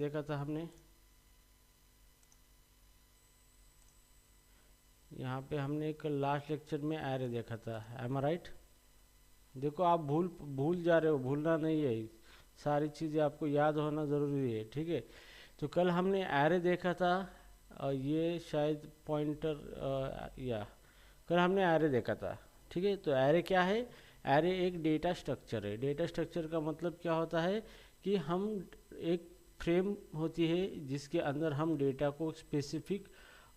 देखा था हमने, यहाँ पे हमने एक लास्ट लेक्चर में एरे देखा था। M I right? देखो आप भूल भूल जा रहे हो, भूलना नहीं है, सारी चीज़ें आपको याद होना ज़रूरी है। ठीक है, तो कल हमने एरे देखा था, ये शायद पॉइंटर या कल हमने एरे देखा था। ठीक है, तो एरे क्या है? एरे एक डेटा स्ट्रक्चर है। डेटा स्ट्रक्चर का मतलब क्या होता है कि हम एक फ्रेम होती है जिसके अंदर हम डेटा को स्पेसिफिक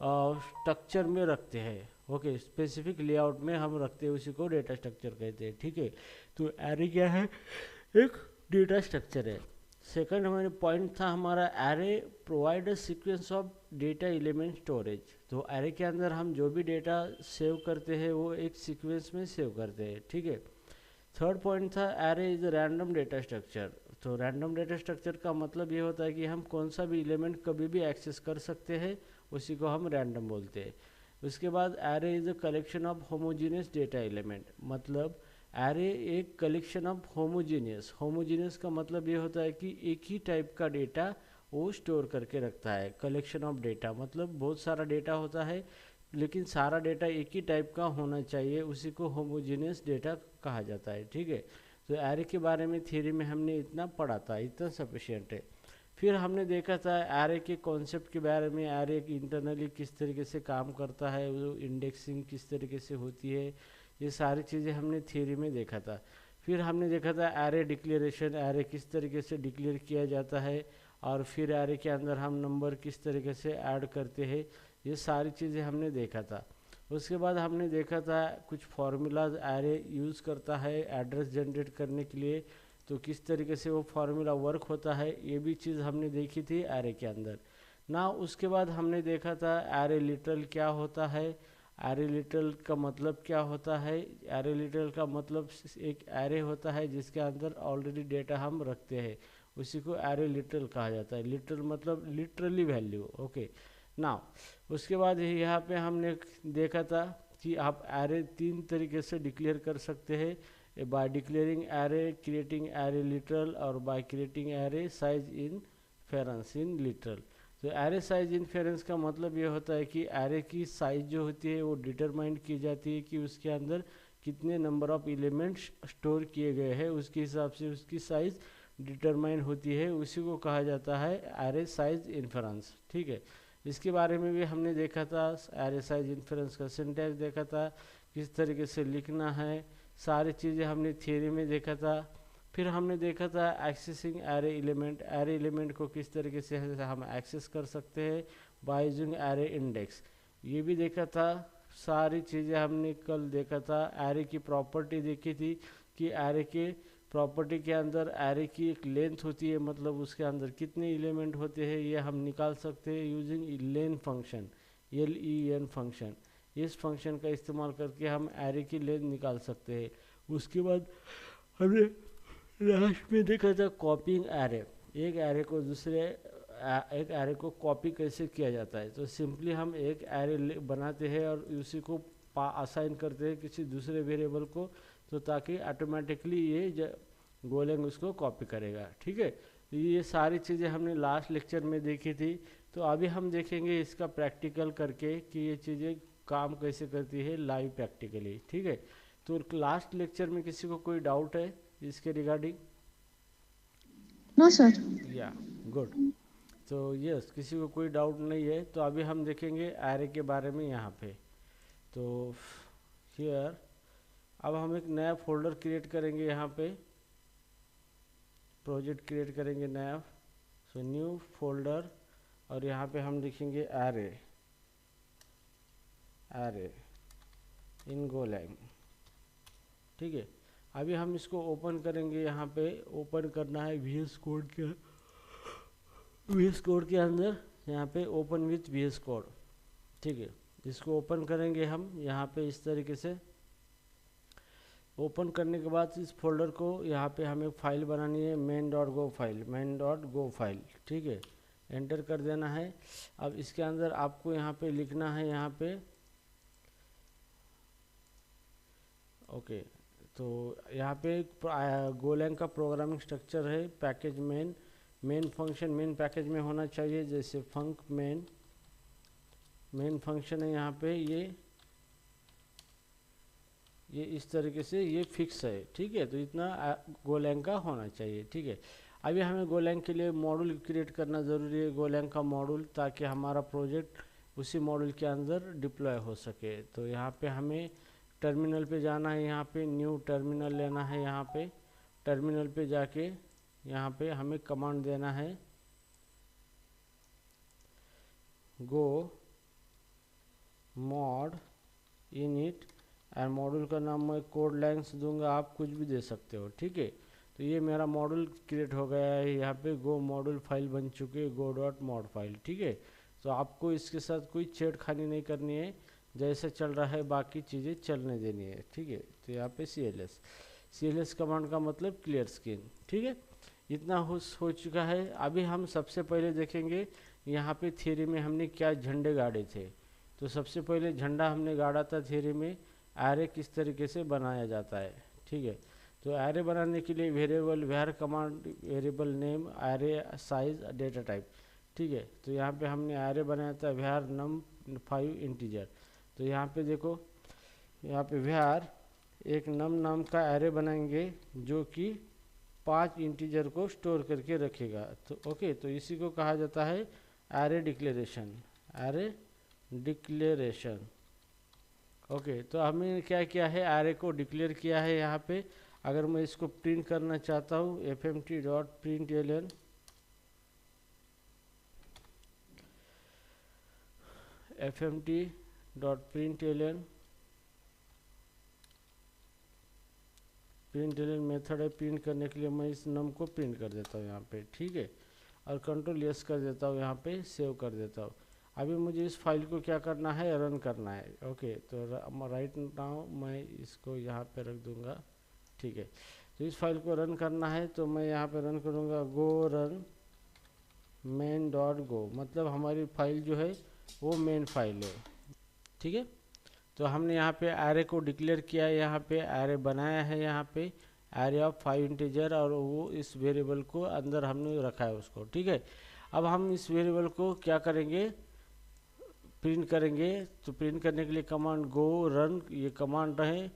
स्ट्रक्चर में रखते हैं। ओके, स्पेसिफिक लेआउट में हम रखते हैं, उसी को डेटा स्ट्रक्चर कहते हैं। ठीक है, तो एरे क्या है? एक डेटा स्ट्रक्चर है। सेकंड हमारे पॉइंट था हमारा, array provide a sequence of data element storage. तो एरे के अंदर हम जो भी डेटा सेव करते हैं वो एक सीक्वेंस में सेव करते हैं। ठीक है, थर्ड पॉइंट था, array is random data structure. तो रैंडम डेटा स्ट्रक्चर का मतलब ये होता है कि हम कौन सा भी एलिमेंट कभी भी एक्सेस कर सकते हैं, उसी को हम रैंडम बोलते हैं। उसके बाद array is a collection of homogeneous data element. मतलब एरे एक कलेक्शन ऑफ होमोजीनियस, होमोजीनियस का मतलब ये होता है कि एक ही टाइप का डेटा वो स्टोर करके रखता है। कलेक्शन ऑफ डेटा मतलब बहुत सारा डेटा होता है, लेकिन सारा डेटा एक ही टाइप का होना चाहिए, उसी को होमोजीनियस डेटा कहा जाता है। ठीक है, तो एरे के बारे में थ्योरी में हमने इतना पढ़ा था, इतना सफिशिएंट है। फिर हमने देखा था एरे के कॉन्सेप्ट के बारे में, एरे इंटरनली किस तरीके से काम करता है, वो इंडेक्सिंग किस तरीके से होती है, ये सारी चीज़ें हमने थ्योरी में देखा था। फिर हमने देखा था एरे डिक्लेरेशन, एरे किस तरीके से डिक्लेयर किया जाता है, और फिर एरे के अंदर हम नंबर किस तरीके से ऐड करते हैं, ये सारी चीज़ें हमने देखा था। उसके बाद हमने देखा था कुछ फार्मूलाज एरे यूज़ करता है एड्रेस जनरेट करने के लिए, तो किस तरीके से वो फार्मूला वर्क होता है, ये भी चीज़ हमने देखी थी एरे के अंदर ना। उसके बाद हमने देखा था एरे लिटरल क्या होता है, एरे लिटरल का मतलब क्या होता है। एरे लिटरल का मतलब एक एरे होता है जिसके अंदर ऑलरेडी डेटा हम रखते हैं, उसी को एरे लिटरल कहा जाता है। लिटरल मतलब लिटरली वैल्यू। ओके ना, उसके बाद यहाँ पे हमने देखा था कि आप एरे तीन तरीके से डिक्लेयर कर सकते हैं, by declaring array, creating array literal, और by creating array size inference in literal. तो एरे साइज इनफेरेंस का मतलब ये होता है कि एरे की साइज जो होती है वो डिटरमाइन की जाती है कि उसके अंदर कितने नंबर ऑफ एलिमेंट्स स्टोर किए गए हैं, उसके हिसाब से उसकी साइज डिटरमाइन होती है, उसी को कहा जाता है एरे साइज इनफेरेंस। ठीक है, इसके बारे में भी हमने देखा था, एरे साइज इन्फ्रेंस का सिंटैक्स देखा था, किस तरीके से लिखना है, सारी चीज़ें हमने थियरी में देखा था। फिर हमने देखा था accessing array element, array element को किस तरीके से हम एक्सेस कर सकते हैं बाय यूजिंग एरे इंडेक्स, ये भी देखा था। सारी चीज़ें हमने कल देखा था। एरे की प्रॉपर्टी देखी थी कि एरे के प्रॉपर्टी के अंदर एरे की एक लेंथ होती है, मतलब उसके अंदर कितने एलिमेंट होते हैं ये हम निकाल सकते हैं using len function, LEN function. इस फंक्शन का इस्तेमाल करके हम एरे की लेंथ निकाल सकते हैं। उसके बाद हमने लास्ट में देखा था कॉपिंग एरे, एक एरे को दूसरे एक एरे को कॉपी कैसे किया जाता है। तो सिंपली हम एक एरे बनाते हैं और उसी को असाइन करते हैं किसी दूसरे वेरिएबल को, तो ताकि ऑटोमेटिकली ये गोलेंग उसको कॉपी करेगा। ठीक है, तो ये सारी चीज़ें हमने लास्ट लेक्चर में देखी थी। तो अभी हम देखेंगे इसका प्रैक्टिकल करके कि ये चीज़ें काम कैसे करती है लाइव प्रैक्टिकली। ठीक है, तो लास्ट लेक्चर में किसी को कोई डाउट है इसके regarding? No sir. Ya good, तो यस, किसी को कोई डाउट नहीं है, तो अभी हम देखेंगे एरे के बारे में यहाँ पे। तो हियर अब हम एक नया फोल्डर क्रिएट करेंगे, यहाँ पे प्रोजेक्ट क्रिएट करेंगे नया। सो न्यू फोल्डर, और यहाँ पे हम लिखेंगे एरे, एरे इन गोलैंग। ठीक है, अभी हम इसको ओपन करेंगे। यहाँ पे ओपन करना है VS कोड के, VS कोड के अंदर यहाँ पे ओपन विथ VS कोड। ठीक है, इसको ओपन करेंगे हम यहाँ पे इस तरीके से। ओपन करने के बाद इस फोल्डर को यहाँ पे हमें फाइल बनानी है, main.go फाइल, main.go फाइल। ठीक है, एंटर कर देना है। अब इसके अंदर आपको यहाँ पे लिखना है, यहाँ पे ओके। तो यहाँ पे गोलैंग का प्रोग्रामिंग स्ट्रक्चर है, package main, main function main package में होना चाहिए, जैसे फंक मेन फंक्शन है यहाँ पे, ये इस तरीके से ये फिक्स है, ठीक है। तो इतना गोलैंग का होना चाहिए, ठीक है। अभी हमें गोलैंग के लिए मॉड्यूल क्रिएट करना ज़रूरी है, गोलैंग का मॉड्यूल, ताकि हमारा प्रोजेक्ट उसी मॉड्यूल के अंदर डिप्लॉय हो सके। तो यहाँ पे हमें टर्मिनल पे जाना है, यहाँ पे न्यू टर्मिनल लेना है, यहाँ पे टर्मिनल पे जाके यहाँ पे हमें कमांड देना है गो मॉड इनिट, और मॉड्यूल का नाम मैं कोड लाइन्स दूंगा, आप कुछ भी दे सकते हो, ठीक है। तो ये मेरा मॉड्यूल क्रिएट हो गया है, यहाँ पे गो मॉड्यूल फाइल बन चुकी है, गो डॉट मॉड फाइल, ठीक है। तो आपको इसके साथ कोई छेड़खानी नहीं करनी है, जैसे चल रहा है बाकी चीज़ें चलने देनी है, ठीक है। तो यहाँ पे CLS कमांड का मतलब क्लियर स्क्रीन, ठीक है। इतना हो चुका है। अभी हम सबसे पहले देखेंगे यहाँ पे थियरी में हमने क्या झंडे गाड़े थे। तो सबसे पहले झंडा हमने गाड़ा था थियरी में, एरे किस तरीके से बनाया जाता है, ठीक है। तो एरे बनाने के लिए variable var command, variable name, array size, data type, ठीक है। तो यहाँ पे हमने एरे बनाया था var num5 इंटीजर। तो यहाँ पे देखो, यहाँ पे var एक num नाम का एरे बनाएंगे जो कि 5 इंटीजर को स्टोर करके रखेगा। तो ओके, तो इसी को कहा जाता है एरे डिक्लेरेशन। ओके, तो हमने क्या किया है, एरे को डिक्लेयर किया है यहाँ पे। अगर मैं इसको प्रिंट करना चाहता हूँ, fmt.println प्रिंटलन मेथड है, प्रिंट करने के लिए मैं इस नम को प्रिंट कर देता हूँ यहाँ पे, ठीक है। और कंट्रोल S कर देता हूँ, यहाँ पे सेव कर देता हूँ। अभी मुझे इस फाइल को क्या करना है, रन करना है। ओके, तो राइट नाउ मैं इसको यहाँ पे रख दूँगा, ठीक है। तो इस फाइल को रन करना है, तो मैं यहाँ पे रन करूँगा गो रन main.go, मतलब हमारी फाइल जो है वो मेन फाइल है, ठीक है। तो हमने यहाँ पे एरे को डिक्लेयर किया है, यहाँ पे एरे बनाया है, यहाँ पे एरे ऑफ 5 इंटीजर, और वो इस वेरिएबल को अंदर हमने रखा है उसको, ठीक है। अब हम इस वेरिएबल को क्या करेंगे, प्रिंट करेंगे। तो प्रिंट करने के लिए कमांड गो रन, ये कमांड रहे।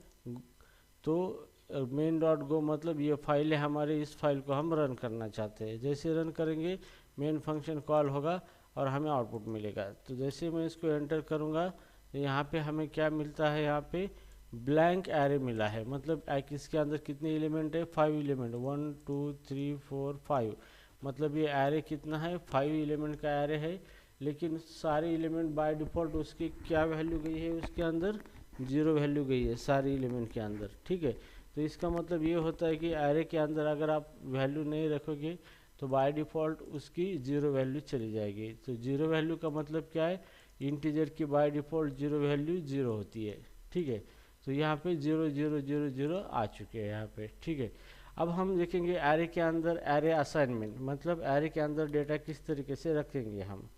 तो main.go मतलब ये फाइल है हमारी, इस फाइल को हम रन करना चाहते हैं। जैसे रन करेंगे मेन फंक्शन कॉल होगा और हमें आउटपुट मिलेगा। तो जैसे मैं इसको एंटर करूँगा, तो यहाँ पे हमें क्या मिलता है, यहाँ पे ब्लैंक एरे मिला है। मतलब इसके अंदर कितने एलिमेंट है, 5 एलिमेंट, 1 2 3 4 5। मतलब ये एरे कितना है, 5 एलिमेंट का एरे है। लेकिन सारे एलिमेंट बाय डिफ़ॉल्ट उसकी क्या वैल्यू गई है, उसके अंदर 0 वैल्यू गई है सारे एलिमेंट के अंदर, ठीक है। तो इसका मतलब ये होता है कि एरे के अंदर अगर आप वैल्यू नहीं रखोगे तो बाय डिफ़ॉल्ट उसकी 0 वैल्यू चली जाएगी। तो 0 वैल्यू का मतलब क्या है, इंटीजर की बाय डिफ़ॉल्ट 0 वैल्यू 0 होती है, ठीक है। तो यहाँ पे 0 0 0 0 आ चुके हैं यहाँ पे, ठीक है। अब हम देखेंगे एरे के अंदर एरे असाइनमेंट, मतलब एरे के अंदर डेटा किस तरीके से रखेंगे हम,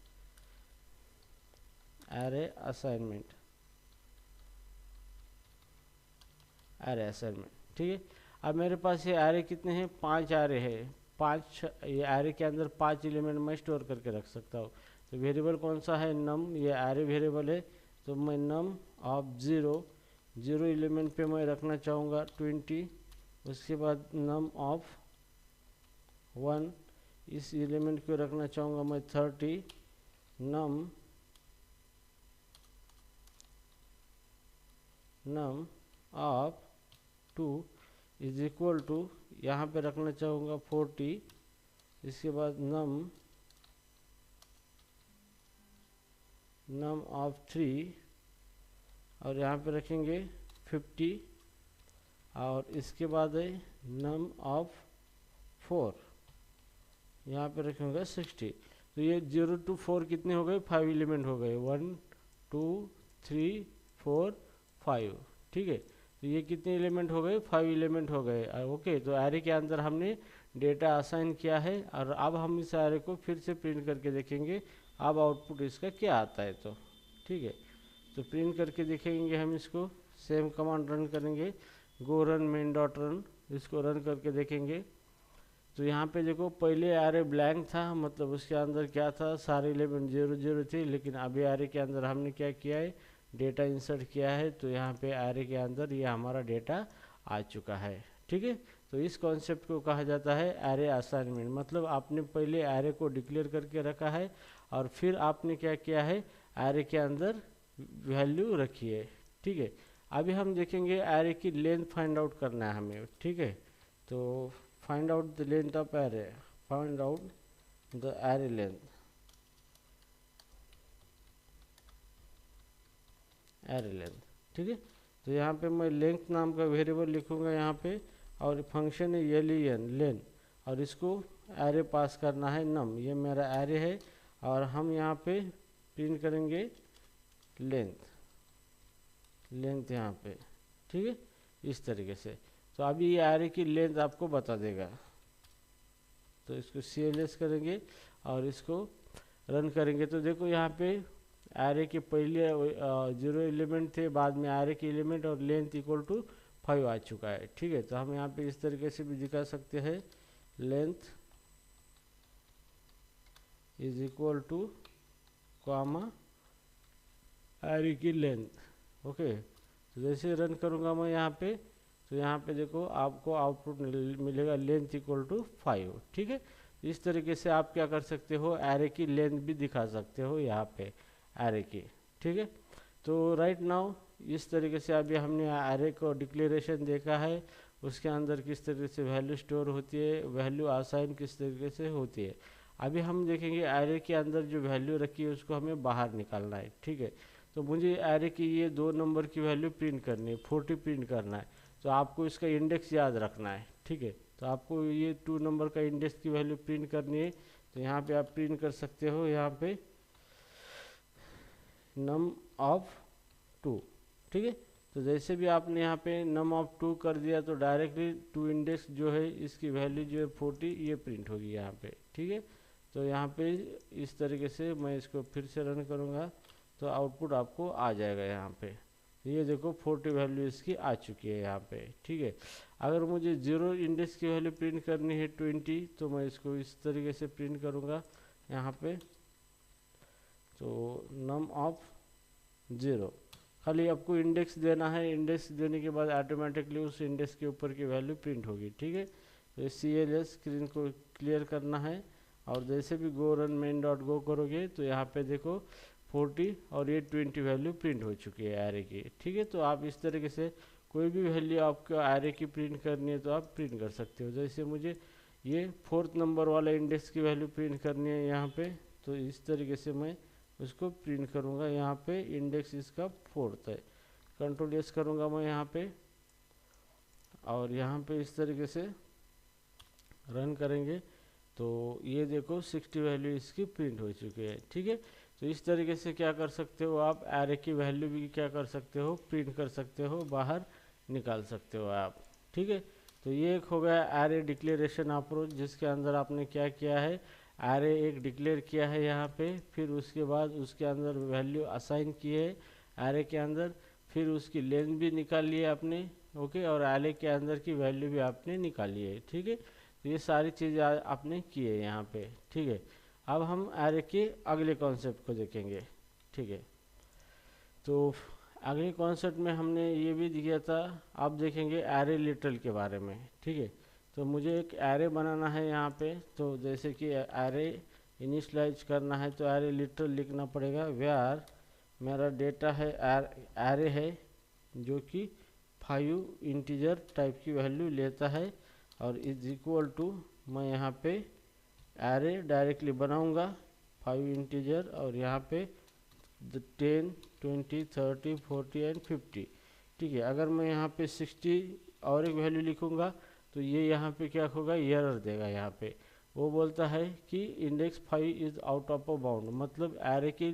एरे असाइनमेंट, ठीक है। अब मेरे पास ये एरे कितने हैं, 5 एरे है, 5, ये एरे के अंदर 5 एलिमेंट मैं स्टोर करके रख सकता हूँ। तो वेरिएबल कौन सा है, नम, ये एरे वेरिएबल है। तो मैं नम ऑफ 0 एलिमेंट पे मैं रखना चाहूँगा 20। उसके बाद नम ऑफ 1, इस एलिमेंट को रखना चाहूँगा मैं 30। नम ऑफ 2 इज इक्वल टू, यहाँ पे रखना चाहूँगा 40। इसके बाद नम ऑफ 3, और यहाँ पे रखेंगे 50, और इसके बाद है नम ऑफ 4, यहाँ पे रखेंगे 60। तो ये 0 to 4 कितने हो गए, 5 एलिमेंट हो गए, 1 2 3 4 5, ठीक है। तो ये कितने एलिमेंट हो गए, 5 एलिमेंट हो गए। ओके, तो एरे के अंदर हमने डेटा असाइन किया है, और अब हम इस एरे को फिर से प्रिंट करके देखेंगे अब आउटपुट इसका क्या आता है। तो ठीक है, तो प्रिंट करके देखेंगे हम इसको, सेम कमांड रन करेंगे, गो रन main.run, इसको रन करके देखेंगे। तो यहाँ पे देखो पहले एरे ब्लैंक था, मतलब उसके अंदर क्या था, सारे एलिमेंट 0 0 थे, लेकिन अभी एरे के अंदर हमने क्या किया है, डेटा इंसर्ट किया है, तो यहाँ पे एरे के अंदर ये हमारा डेटा आ चुका है। ठीक है, तो इस कॉन्सेप्ट को कहा जाता है एरे असाइनमेंट। मतलब आपने पहले एरे को डिक्लेयर करके रखा है और फिर आपने क्या किया है, एरे के अंदर वैल्यू रखी है। ठीक है, अभी हम देखेंगे एरे की लेंथ फाइंड आउट करना है हमें। ठीक है, तो find out the length of array, find out the array length, array length. ठीक है, तो यहाँ पे मैं लेंथ नाम का वेरिएबल लिखूंगा यहाँ पे, और फंक्शन है एलियन लेन, और इसको एरे पास करना है नम, ये मेरा एरे है, और हम यहाँ पे प्रिंट करेंगे लेंथ, लेंथ यहाँ पे। ठीक है, इस तरीके से। तो अभी ये एरे की लेंथ आपको बता देगा, तो इसको CLS करेंगे और इसको रन करेंगे। तो देखो यहाँ पे एरे के पहले 0 एलिमेंट थे, बाद में एरे के एलिमेंट और लेंथ इक्वल टू 5 आ चुका है। ठीक है, तो हम यहाँ पे इस तरीके से भी दिखा सकते हैं, length is equal two comma array की लेंथ। ओके, तो जैसे रन करूँगा मैं यहाँ पे, तो यहाँ पे देखो आपको आउटपुट मिलेगा लेंथ इक्वल टू 5। ठीक है, इस तरीके से आप क्या कर सकते हो, एरे की लेंथ भी दिखा सकते हो यहाँ पे एरे की। ठीक है, तो राइट नाउ इस तरीके से अभी हमने एरे को डिक्लेरेशन देखा है, उसके अंदर किस तरीके से वैल्यू स्टोर होती है, वैल्यू असाइन किस तरीके से होती है। अभी हम देखेंगे एरे के अंदर जो वैल्यू रखी है उसको हमें बाहर निकालना है। ठीक है, तो मुझे एरे की ये 2 नंबर की वैल्यू प्रिंट करनी है, 40 प्रिंट करना है, तो आपको इसका इंडेक्स याद रखना है। ठीक है, तो आपको ये 2 नंबर का इंडेक्स की वैल्यू प्रिंट करनी है, तो यहाँ पे आप प्रिंट कर सकते हो, यहाँ पे नम ऑफ 2। ठीक है, तो जैसे भी आपने यहाँ पे नम ऑफ 2 कर दिया, तो डायरेक्टली 2 इंडेक्स जो है इसकी वैल्यू जो है 40 ये प्रिंट होगी यहाँ पे। ठीक है, तो यहाँ पे इस तरीके से मैं इसको फिर से रन करूँगा, तो आउटपुट आपको आ जाएगा यहाँ पे। ये देखो 40 वैल्यू इसकी आ चुकी है यहाँ पे। ठीक है, अगर मुझे 0 इंडेक्स की वैल्यू प्रिंट करनी है 20, तो मैं इसको इस तरीके से प्रिंट करूँगा यहाँ पे, तो नम ऑफ 0, खाली आपको इंडेक्स देना है, इंडेक्स देने के बाद ऑटोमेटिकली उस इंडेक्स के ऊपर की वैल्यू प्रिंट होगी। ठीक है, तो CLS स्क्रीन को क्लियर करना है, और जैसे भी गो रन मेन डॉट गो करोगे, तो यहाँ पे देखो 40 और ये 20 वैल्यू प्रिंट हो चुकी है एरे की। ठीक है, तो आप इस तरीके से कोई भी वैल्यू आपको एरे की प्रिंट करनी है तो आप प्रिंट कर सकते हो। जैसे मुझे ये 4th नंबर वाला इंडेक्स की वैल्यू प्रिंट करनी है यहाँ पे, तो इस तरीके से मैं उसको प्रिंट करूँगा। यहाँ पे इंडेक्स इसका 4th है, Ctrl+S करूँगा मैं यहाँ पे, और यहाँ पे इस तरीके से रन करेंगे, तो ये देखो 60 वैल्यू इसकी प्रिंट हो चुकी है। ठीक है, तो इस तरीके से क्या कर सकते हो, आप एरे की वैल्यू भी क्या कर सकते हो, प्रिंट कर सकते हो, बाहर निकाल सकते हो आप। ठीक है, तो ये एक हो गया एरे डिक्लेरेशन अप्रोच, जिसके अंदर आपने क्या किया है, एरे एक डिक्लेयर किया है यहाँ पे, फिर उसके बाद उसके अंदर वैल्यू असाइन की है एरे के अंदर, फिर उसकी लेंथ भी निकाल ली है आपने। ओके, और एरे के अंदर की वैल्यू भी आपने निकाली है। ठीक है, तो ये सारी चीज़ें आपने की है यहाँ पे। ठीक है, अब हम एरे के अगले कॉन्सेप्ट को देखेंगे। ठीक है, तो अगले कॉन्सेप्ट में हमने ये भी दिया था, अब देखेंगे एरे लिटरल के बारे में। ठीक है, तो मुझे एक एरे बनाना है यहाँ पे, तो जैसे कि एरे इनिशलाइज करना है तो एरे लिटरल लिखना पड़ेगा, वेयर मेरा डेटा है एरे है जो कि 5 इंटीजर टाइप की वैल्यू लेता है, और इज इक्वल टू मैं यहाँ पे एरे डायरेक्टली बनाऊंगा 5 इंटीजर, और यहाँ पे 10 20 30 40 एंड 50। ठीक है, अगर मैं यहाँ पे 60 और एक वैल्यू लिखूंगा, तो ये यहाँ पे क्या होगा, एरर देगा। यहाँ पे वो बोलता है कि index 5 is out of a bound, मतलब एरे की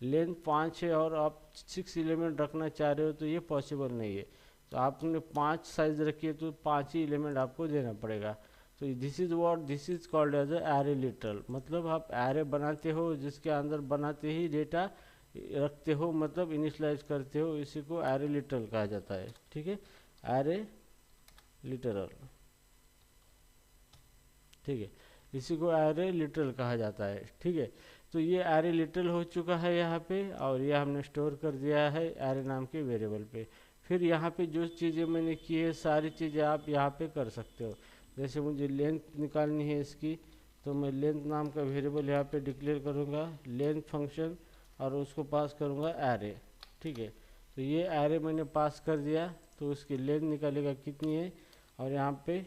लेंथ 5 है और आप 6 एलिमेंट रखना चाह रहे हो, तो ये पॉसिबल नहीं है। तो आपने 5 साइज रखी है, तो 5 ही एलिमेंट आपको देना पड़ेगा। तो this is called as array literal, मतलब आप एरे बनाते हो जिसके अंदर बनाते ही डेटा रखते हो, मतलब इनिशलाइज करते हो, इसी को एरे लिटरल कहा जाता है। ठीक है, एरे लिटरल। ठीक है, इसी को एरे लिटरल कहा जाता है। ठीक है, तो ये एरे लिटरल हो चुका है यहाँ पे, और ये हमने स्टोर कर दिया है एरे नाम के वेरिएबल पे। फिर यहाँ पे जो चीज़ें मैंने की है सारी चीज़ें आप यहाँ पे कर सकते हो। जैसे मुझे लेंथ निकालनी है इसकी, तो मैं लेंथ नाम का वेरिएबल यहाँ पे डिक्लेयर करूँगा, लेंथ फंक्शन, और उसको पास करूँगा एरे। ठीक है, तो ये एरे मैंने पास कर दिया, तो उसकी लेंथ निकालेगा कितनी है, और यहाँ पे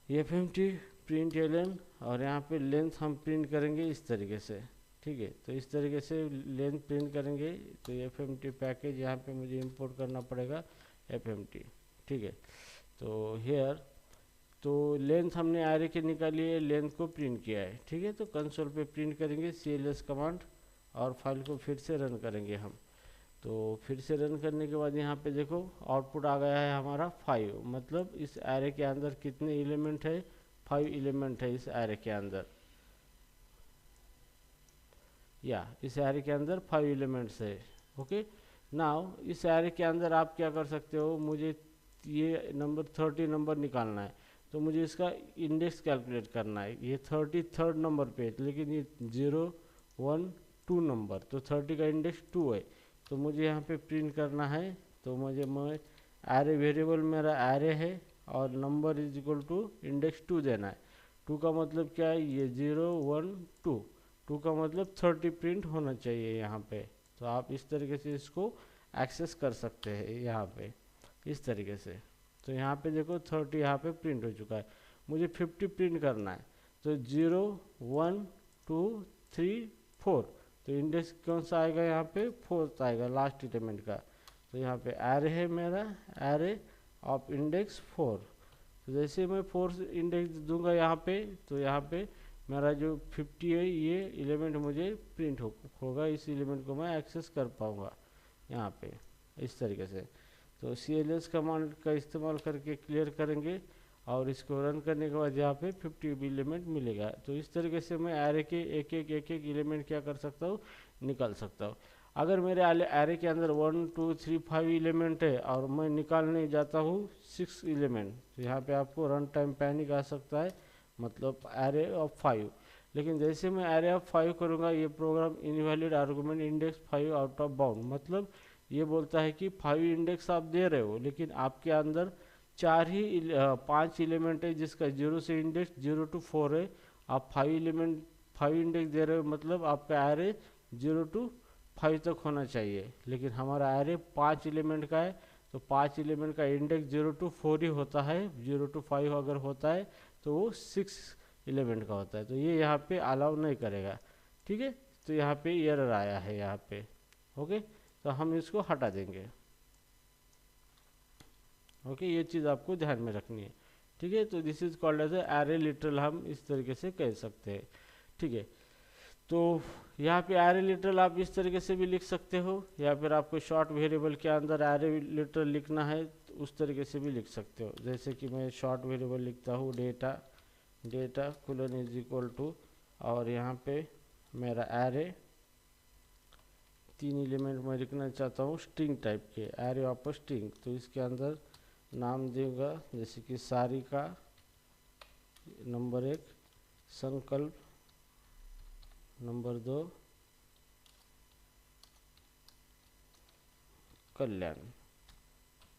fmt प्रिंट एलन, और यहाँ पे लेंथ हम प्रिंट करेंगे इस तरीके से। ठीक है, तो इस तरीके से लेंथ प्रिंट करेंगे। तो fmt पैकेज यहाँ पे मुझे इंपोर्ट करना पड़ेगा fmt। ठीक है, तो हेयर, तो लेंथ हमने एरे की निकाली है, लेंथ को प्रिंट किया है। ठीक है, तो कंसोल पे प्रिंट करेंगे cls कमांड, और फाइल को फिर से रन करेंगे हम। तो फिर से रन करने के बाद यहाँ पे देखो आउटपुट आ गया है हमारा 5, मतलब इस एरे के अंदर कितने एलिमेंट है, 5 एलिमेंट है इस एरे के अंदर, या इस एरे के अंदर 5 एलिमेंट्स है। ओके, नाउ इस एरे के अंदर आप क्या कर सकते हो, मुझे ये नंबर 30 नंबर निकालना है, तो मुझे इसका इंडेक्स कैलकुलेट करना है। ये 33rd नंबर पे, लेकिन ये 0 1 2 नंबर, तो 30 का इंडेक्स 2 है, तो मुझे यहाँ पे प्रिंट करना है। तो मैं एरे वेरिएबल मेरा एरे है, और number is equal to index 2 देना है। 2 का मतलब क्या है, ये 0 1 2, 2 का मतलब 30 प्रिंट होना चाहिए यहाँ पे। तो आप इस तरीके से इसको एक्सेस कर सकते हैं यहाँ पे, इस तरीके से। तो यहाँ पे देखो 30 यहाँ पे प्रिंट हो चुका है, मुझे 50 प्रिंट करना है। तो 0 1 2 3 4, तो इंडेक्स कौन सा आएगा यहाँ पे, 4th आएगा, लास्ट एलिमेंट का। तो यहाँ पे एरे है मेरा, एरे ऑफ इंडेक्स 4। तो जैसे मैं 4 इंडेक्स दूंगा यहाँ पे, तो यहाँ पे मेरा जो 50 है ये एलिमेंट मुझे प्रिंट होगा, इस एलिमेंट को मैं एक्सेस कर पाऊँगा यहाँ पे, इस तरीके से। तो cls कमांड का इस्तेमाल करके क्लियर करेंगे, और इसको रन करने के बाद यहाँ पे 50 एलिमेंट मिलेगा। तो इस तरीके से मैं एरे के एक एक एलिमेंट क्या कर सकता हूँ, निकाल सकता हूँ। अगर मेरे एरे के अंदर 1 2 3 5 एलिमेंट है, और मैं निकालने जाता हूँ 6 एलिमेंट, तो यहाँ पे आपको रन टाइम पैनिक आ सकता है, मतलब एरे ऑफ 5। लेकिन जैसे मैं एरे ऑफ 5 करूँगा, ये program invalid argument index 5 out of bound, मतलब ये बोलता है कि 5 इंडेक्स आप दे रहे हो, लेकिन आपके अंदर 5 एलिमेंट है, जिसका 0 से इंडेक्स 0 to 4 है। आप 5 इंडेक्स दे रहे हो, मतलब आपका एरे 0 to 5 तक होना चाहिए, लेकिन हमारा एरे 5 एलिमेंट का है, तो 5 एलिमेंट का इंडेक्स 0 to 4 ही होता है। 0 to 5 अगर होता है तो वो 6 एलिमेंट का होता है, तो ये यहाँ पे अलाउ नहीं करेगा। ठीक है, तो यहाँ पे एरर आया है यहाँ पे। ओके, तो हम इसको हटा देंगे। ओके, ये चीज़ आपको ध्यान में रखनी है। ठीक है, तो this is called as array literal, हम इस तरीके से कह सकते हैं। ठीक है, तो यहाँ पे एरे लिटरल आप इस तरीके से भी लिख सकते हो, या फिर आपको शॉर्ट वेरिएबल के अंदर एरे लिटरल लिखना है तो उस तरीके से भी लिख सकते हो। जैसे कि मैं शॉर्ट वेरिएबल लिखता हूँ data colon is equal to, और यहाँ पे मेरा एरे 3 एलिमेंट मैं लिखना चाहता हूँ स्ट्रिंग टाइप के, एरे ऑफ स्ट्रिंग। तो इसके अंदर नाम देगा, जैसे कि सारिका नंबर 1, संकल्प नंबर 2, कल्याण।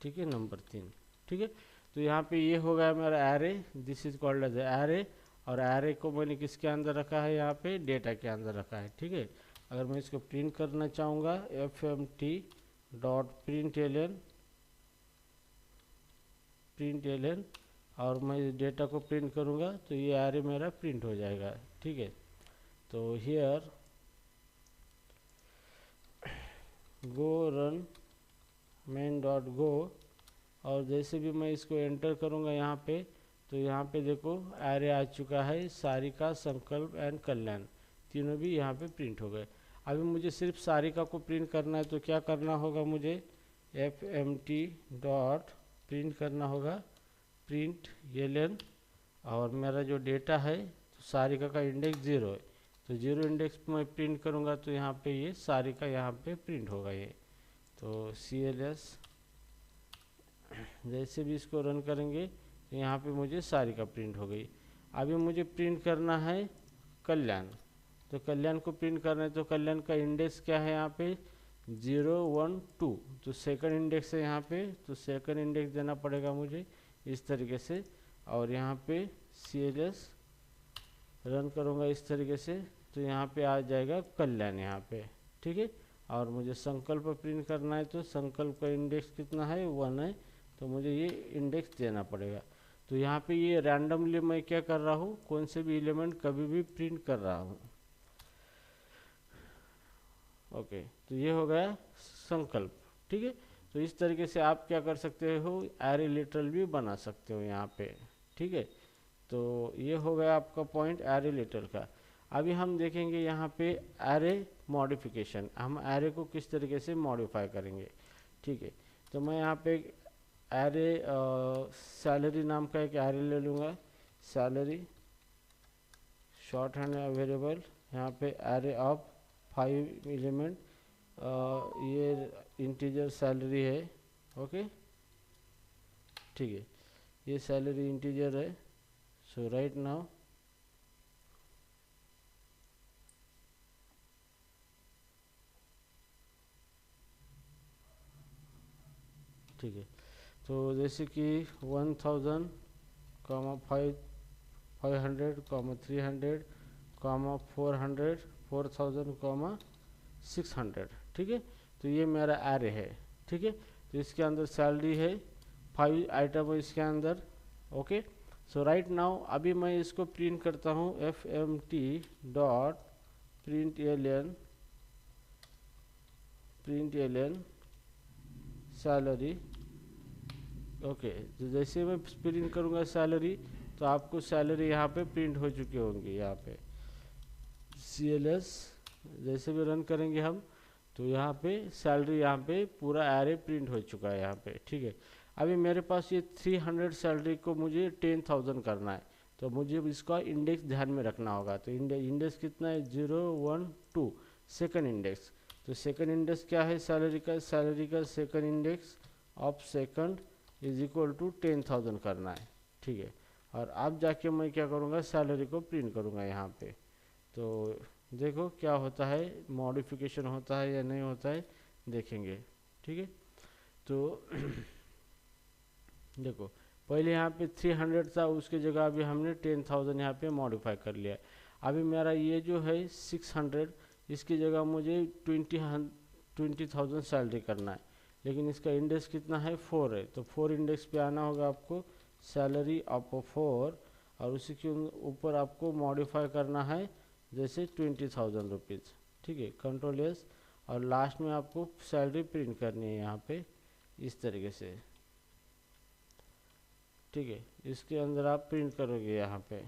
ठीक है, नंबर 3। ठीक है, तो यहाँ पे ये हो gया मेरा array, this is called as array, और एरे को मैंने किसके अंदर रखा है, यहाँ पे डेटा के अंदर रखा है। ठीक है, अगर मैं इसको प्रिंट करना चाहूँगा fmt डॉट प्रिंट एलन, और मैं डेटा को प्रिंट करूँगा तो ये एरे मेरा प्रिंट हो जाएगा। ठीक है, तो here go run main dot go, और जैसे भी मैं इसको एंटर करूँगा यहाँ पे, तो यहाँ पे देखो एरे आ चुका है, सारिका, संकल्प एंड कल्याण, तीनों भी यहाँ पे प्रिंट हो गए। अभी मुझे सिर्फ सारिका को प्रिंट करना है, तो क्या करना होगा, मुझे fmt डॉट प्रिंट करना होगा प्रिंट एलन, और मेरा जो डेटा है तो सारिका का इंडेक्स 0 है, तो 0 इंडेक्स मैं प्रिंट करूँगा, तो यहाँ पे ये सारिका यहाँ पे प्रिंट होगा ये। तो cls जैसे भी इसको रन करेंगे, तो यहाँ पे मुझे सारिका प्रिंट हो गई। अभी मुझे प्रिंट करना है कल्याण, तो कल्याण को प्रिंट करना है, तो कल्याण का इंडेक्स क्या है यहाँ पे 012, तो सेकंड इंडेक्स है यहाँ पे, तो सेकंड इंडेक्स देना पड़ेगा मुझे इस तरीके से। और यहाँ पे CLS रन करूँगा इस तरीके से, तो यहाँ पे आ जाएगा कल्याण यहाँ पे, ठीक है। और मुझे संकल्प प्रिंट करना है, तो संकल्प का इंडेक्स कितना है 1 है, तो मुझे ये इंडेक्स देना पड़ेगा। तो यहाँ पे ये रैंडमली मैं क्या कर रहा हूँ, कौन से भी एलिमेंट कभी भी प्रिंट कर रहा हूँ। ओके, तो ये हो गया संकल्प, ठीक है। तो इस तरीके से आप क्या कर सकते हो, एरे लिटरल भी बना सकते हो यहाँ पे, ठीक है। तो ये हो गया आपका पॉइंट एरे लिटरल का। अभी हम देखेंगे यहाँ पे एरे मॉडिफिकेशन, हम एरे को किस तरीके से मॉडिफाई करेंगे, ठीक है। तो मैं यहाँ पे एरे सैलरी नाम का एक एरे ले लूँगा, सैलरी शॉर्ट हैंड वेरिएबल, यहाँ पे एरे ऑफ 5 एलिमेंट, ये इंटीजर सैलरी है, ओके, ठीक है, ये सैलरी इंटीजर है। सो राइट नाउ ठीक है, तो जैसे कि 1000 500 300 400 4000 600, ठीक है। तो ये मेरा एरे है, ठीक है। तो इसके अंदर सैलरी है, 5 आइटम है इसके अंदर, ओके। सो राइट नाउ अभी मैं इसको प्रिंट करता हूँ fmt dot println salary, okay. तो जैसे मैं प्रिंट करूँगा सैलरी, तो आपको सैलरी यहाँ पे प्रिंट हो चुकी होंगी, यहाँ पे CLS जैसे भी रन करेंगे हम, तो यहाँ पे सैलरी यहाँ पे पूरा एरे प्रिंट हो चुका है यहाँ पे, ठीक है। अभी मेरे पास ये 300 सैलरी को मुझे 10,000 करना है, तो मुझे इसका इंडेक्स ध्यान में रखना होगा। तो इंडेक्स कितना है 012 सेकंड इंडेक्स, तो सेकंड इंडेक्स क्या है सैलरी का second index of second is equal to 10,000 करना है, ठीक है। और अब जाके मैं क्या करूँगा, सैलरी को प्रिंट करूँगा यहाँ पे। तो देखो क्या होता है, मॉडिफिकेशन होता है या नहीं होता है, देखेंगे, ठीक है। तो देखो पहले यहाँ पे 300 था, उसके जगह अभी हमने 10,000 यहाँ पे मॉडिफाई कर लिया। अभी मेरा ये जो है 600, इसकी जगह मुझे 20,000 सैलरी करना है, लेकिन इसका इंडेक्स कितना है 4 है, तो 4 इंडेक्स पे आना होगा आपको, सैलरी ऑफ 4, और उसी के ऊपर आपको मॉडिफाई करना है जैसे 20,000 रुपीज़, ठीक है, कंट्रोल एस, और लास्ट में आपको सैलरी प्रिंट करनी है यहाँ पे इस तरीके से, ठीक है। इसके अंदर आप प्रिंट करोगे यहाँ पे,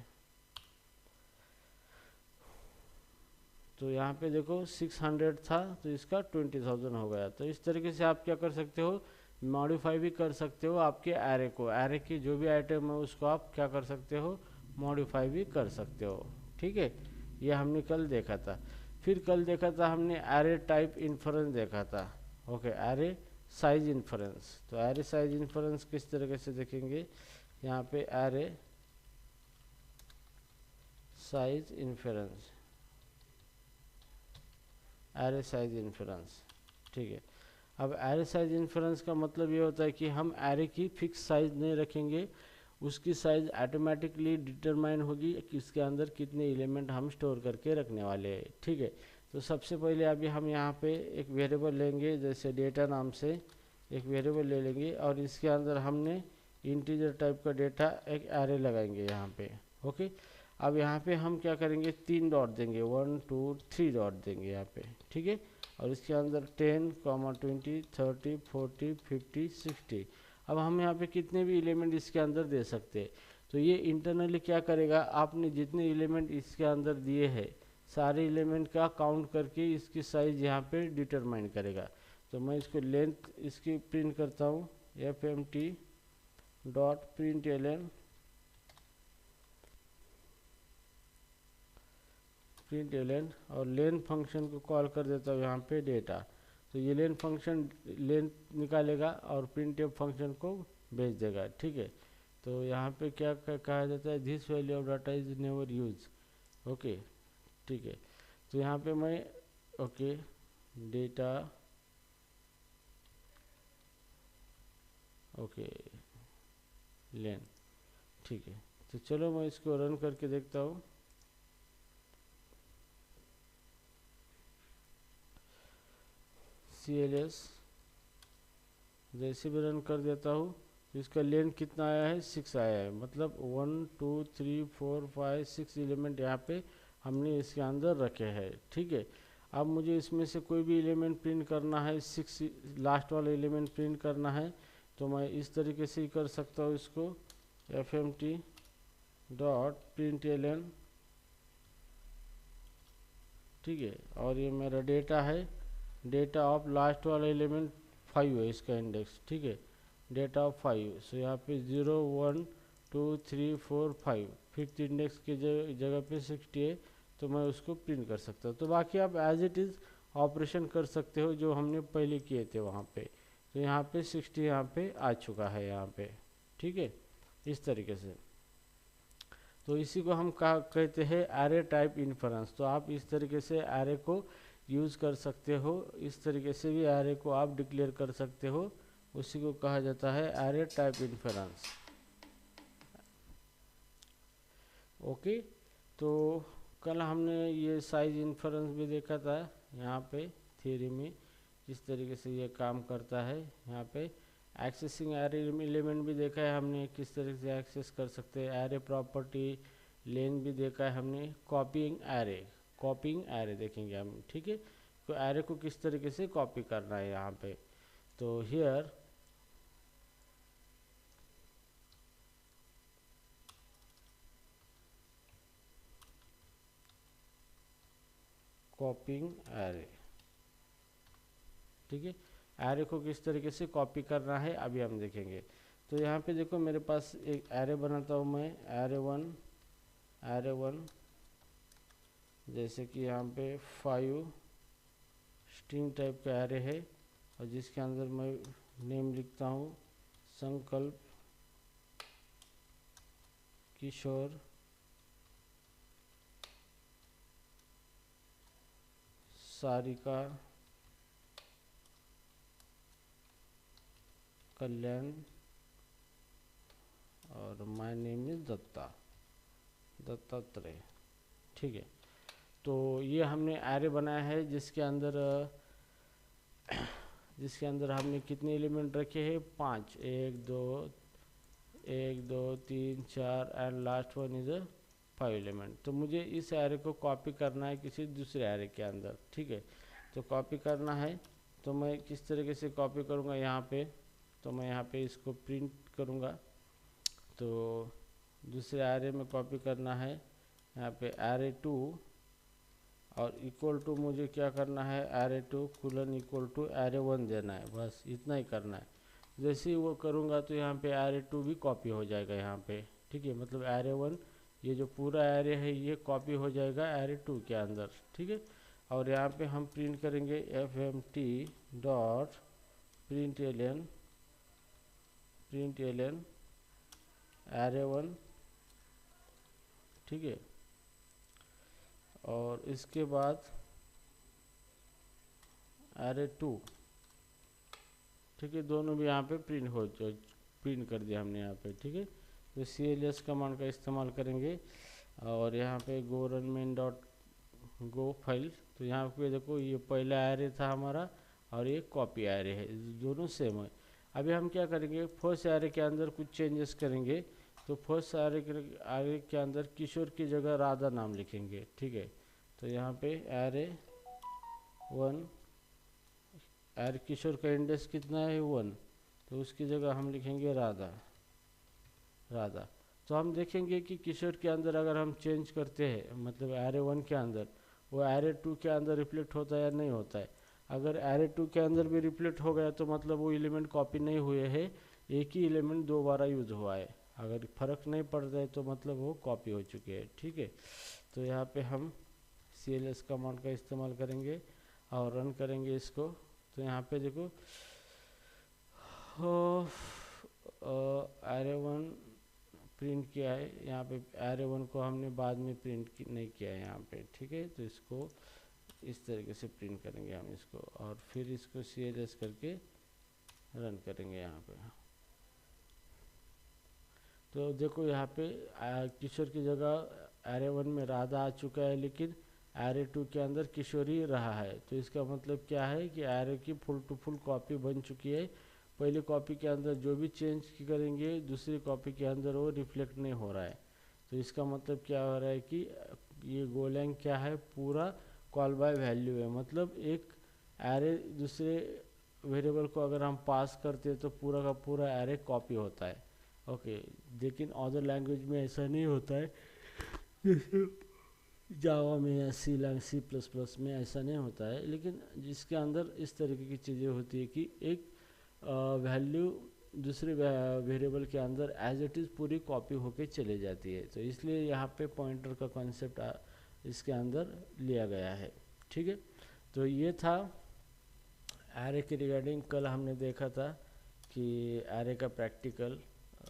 तो यहाँ पे देखो 600 था, तो इसका 20,000 हो गया। तो इस तरीके से आप क्या कर सकते हो, मॉडिफाई भी कर सकते हो आपके एरे को, एरे की जो भी आइटम है उसको आप क्या कर सकते हो, मॉडिफाई भी कर सकते हो, ठीक है। ये हमने कल देखा था। फिर कल देखा था हमने एरे टाइप इन्फ्रेंस देखा था, ओके, एरे साइज इन्फ्रेंस। तो एरे साइज इन्फ्रेंस किस तरीके से देखेंगे, यहाँ पे array size inference, array size inference, ठीक है। अब एरे साइज इन्फ्रेंस का मतलब ये होता है कि हम एरे की फिक्स साइज नहीं रखेंगे, उसकी साइज ऑटोमेटिकली डिटरमाइन होगी कि इसके अंदर कितने एलिमेंट हम स्टोर करके रखने वाले हैं, ठीक है। तो सबसे पहले अभी हम यहाँ पे एक वेरिएबल लेंगे, जैसे डेटा नाम से एक वेरिएबल ले लेंगे, और इसके अंदर हमने इंटीजर टाइप का डेटा एक एरे लगाएंगे यहाँ पे, ओके। अब यहाँ पे हम क्या करेंगे, 3 डॉट देंगे, 1 2 3 डॉट देंगे यहाँ पे, ठीक है। और इसके अंदर 10, 20, 30, 40, 50, 60। अब हम यहाँ पे कितने भी एलिमेंट इसके अंदर दे सकते हैं। तो ये इंटरनली क्या करेगा, आपने जितने एलिमेंट इसके अंदर दिए हैं सारे एलिमेंट का काउंट करके इसकी साइज यहाँ पे डिटरमाइन करेगा। तो मैं इसको लेंथ इसकी प्रिंट करता हूँ, fmt डॉट println और लेंथ फंक्शन को कॉल कर देता हूँ यहाँ पे डेटा। तो ये लेंथ फंक्शन लेंथ निकालेगा और प्रिंटफ फंक्शन को भेज देगा, ठीक है। तो यहाँ पे क्या कहा जाता है, this value of data is never use. Okay, ठीक है। तो यहाँ पे मैं ओके डेटा ओके लेन, ठीक है। तो चलो मैं इसको रन करके देखता हूँ। CLS जैसे भी रन कर देता हूँ तो इसका लेंथ कितना आया है, 6 आया है। मतलब 1 2 3 4 5 6 एलिमेंट यहाँ पे हमने इसके अंदर रखे हैं, ठीक है। अब मुझे इसमें से कोई भी एलिमेंट प्रिंट करना है, 6 लास्ट वाला एलिमेंट प्रिंट करना है, तो मैं इस तरीके से ही कर सकता हूँ इसको, fmt डॉट println, ठीक है। और ये मेरा डेटा है, डेटा ऑफ लास्ट वाला एलिमेंट 5 है इसका इंडेक्स, ठीक है, डेटा ऑफ 5। सो यहाँ पे 0 1 2 3 4 5 फिफ्थ इंडेक्स के जगह पे 60 है, तो मैं उसको प्रिंट कर सकता हूँ। तो बाकी आप एज इट इज़ ऑपरेशन कर सकते हो जो हमने पहले किए थे वहाँ पे। तो यहाँ पे 60 यहाँ पे आ चुका है यहाँ पे, ठीक है, इस तरीके से। तो इसी को हम कहते हैं एरे टाइप इन्फरेंस। तो आप इस तरीके से एरे को यूज़ कर सकते हो, इस तरीके से भी एरे को आप डिक्लेयर कर सकते हो, उसी को कहा जाता है एरे टाइप इन्फरेंस। ओके, तो कल हमने ये साइज इन्फरेंस भी देखा था यहाँ पे थ्योरी में, किस तरीके से ये काम करता है। यहाँ पे एक्सेसिंग एरे एलिमेंट भी देखा है हमने, किस तरीके से एक्सेस कर सकते हैं। एरे प्रॉपर्टी लेन भी देखा है हमने। कॉपिंग एरे देखेंगे हम, ठीक है। तो एरे को किस तरीके से कॉपी करना है यहाँ पे। तो हियर कॉपिंग एरे, ठीक है। एरे को किस तरीके से कॉपी करना है अभी हम देखेंगे। तो यहाँ पे देखो मेरे पास एक एरे बनाता हूँ मैं, एरे वन, जैसे कि यहाँ पे 5 स्ट्रिंग टाइप का एरे है, और जिसके अंदर मैं नेम लिखता हूँ संकल्प किशोर सारिका कल्याण, और माय नेम इज दत्तात्रेय, ठीक है। तो ये हमने एरे बनाया है जिसके अंदर हमने कितने एलिमेंट रखे हैं, 5, 1 2 3 4 and last one is 5 element. तो मुझे इस एरे को कॉपी करना है किसी दूसरे एरे के अंदर, ठीक है। तो कॉपी करना है, तो मैं किस तरीके से कॉपी करूँगा यहाँ पे, तो मैं यहाँ पे इसको प्रिंट करूँगा। तो दूसरे एरे में कॉपी करना है, यहाँ पे एरे 2 और इक्वल टू मुझे क्या करना है, array 2 colon equal to array 1 देना है, बस इतना ही करना है। जैसे ही वो करूँगा तो यहाँ पे एरे 2 भी कॉपी हो जाएगा यहाँ पे, ठीक है। मतलब एरे 1 ये जो पूरा एरे है ये कॉपी हो जाएगा एरे 2 के अंदर, ठीक है। और यहाँ पे हम प्रिंट करेंगे fmt डॉट println एरे 1, ठीक है। और इसके बाद एरे 2, ठीक है, दोनों भी यहाँ पे प्रिंट कर दिया हमने यहाँ पे, ठीक है। तो CLS कमांड का इस्तेमाल करेंगे, और यहाँ पे go run main dot go file. तो यहाँ पे देखो ये पहला एरे था हमारा और ये कॉपी एरे है, दोनों सेम है। अभी हम क्या करेंगे, फर्स्ट एरे के अंदर कुछ चेंजेस करेंगे। तो फर्स्ट एरे के अंदर किशोर की जगह राधा नाम लिखेंगे, ठीक है। तो यहाँ पे एरे 1, एरे किशोर का इंडेक्स कितना है 1, तो उसकी जगह हम लिखेंगे राधा। तो हम देखेंगे कि किशोर के अंदर अगर हम चेंज करते हैं, मतलब एरे 1 के अंदर, वो एरे 2 के अंदर रिफ्लेक्ट होता है या नहीं होता है। अगर एरे 2 के अंदर भी रिफ्लेक्ट हो गया तो मतलब वो एलिमेंट कॉपी नहीं हुए हैं, एक ही एलिमेंट 2 बार यूज हुआ है। अगर फर्क नहीं पड़ता है तो मतलब वो कॉपी हो चुके हैं, ठीक है। तो यहाँ पे हम CLS कमांड का इस्तेमाल करेंगे और रन करेंगे इसको। तो यहाँ पे देखो एरे 1 प्रिंट किया है। यहाँ पे एरे 1 को हमने बाद में प्रिंट नहीं किया है यहाँ पे, ठीक है। तो इसको इस तरीके से प्रिंट करेंगे हम इसको, और फिर इसको CLS करके रन करेंगे यहाँ पे। तो देखो यहाँ पे किशोर की जगह एरे 1 में राधा आ चुका है, लेकिन एरे 2 के अंदर किशोर ही रहा है। तो इसका मतलब क्या है कि एरे की फुल टू फुल कॉपी बन चुकी है। पहली कॉपी के अंदर जो भी चेंज करेंगे दूसरी कॉपी के अंदर वो रिफ्लेक्ट नहीं हो रहा है। तो इसका मतलब क्या हो रहा है कि ये गोलैंग क्या है, पूरा कॉल बाय वैल्यू है। मतलब एक एरे दूसरे वेरिएबल को अगर हम पास करते हैं तो पूरा का पूरा एरे कॉपी होता है। ओके, लेकिन अदर लैंग्वेज में ऐसा नहीं होता है, जैसे जावा में या C++ में ऐसा नहीं होता है। लेकिन जिसके अंदर इस तरीके की चीज़ें होती है कि एक वैल्यू दूसरे वेरिएबल के अंदर एज इट इज़ पूरी कॉपी होके चले जाती है। तो इसलिए यहाँ पे पॉइंटर का कॉन्सेप्ट इसके अंदर लिया गया है, ठीक है। तो ये था एरे के रिगार्डिंग। कल हमने देखा था कि एरे का प्रैक्टिकल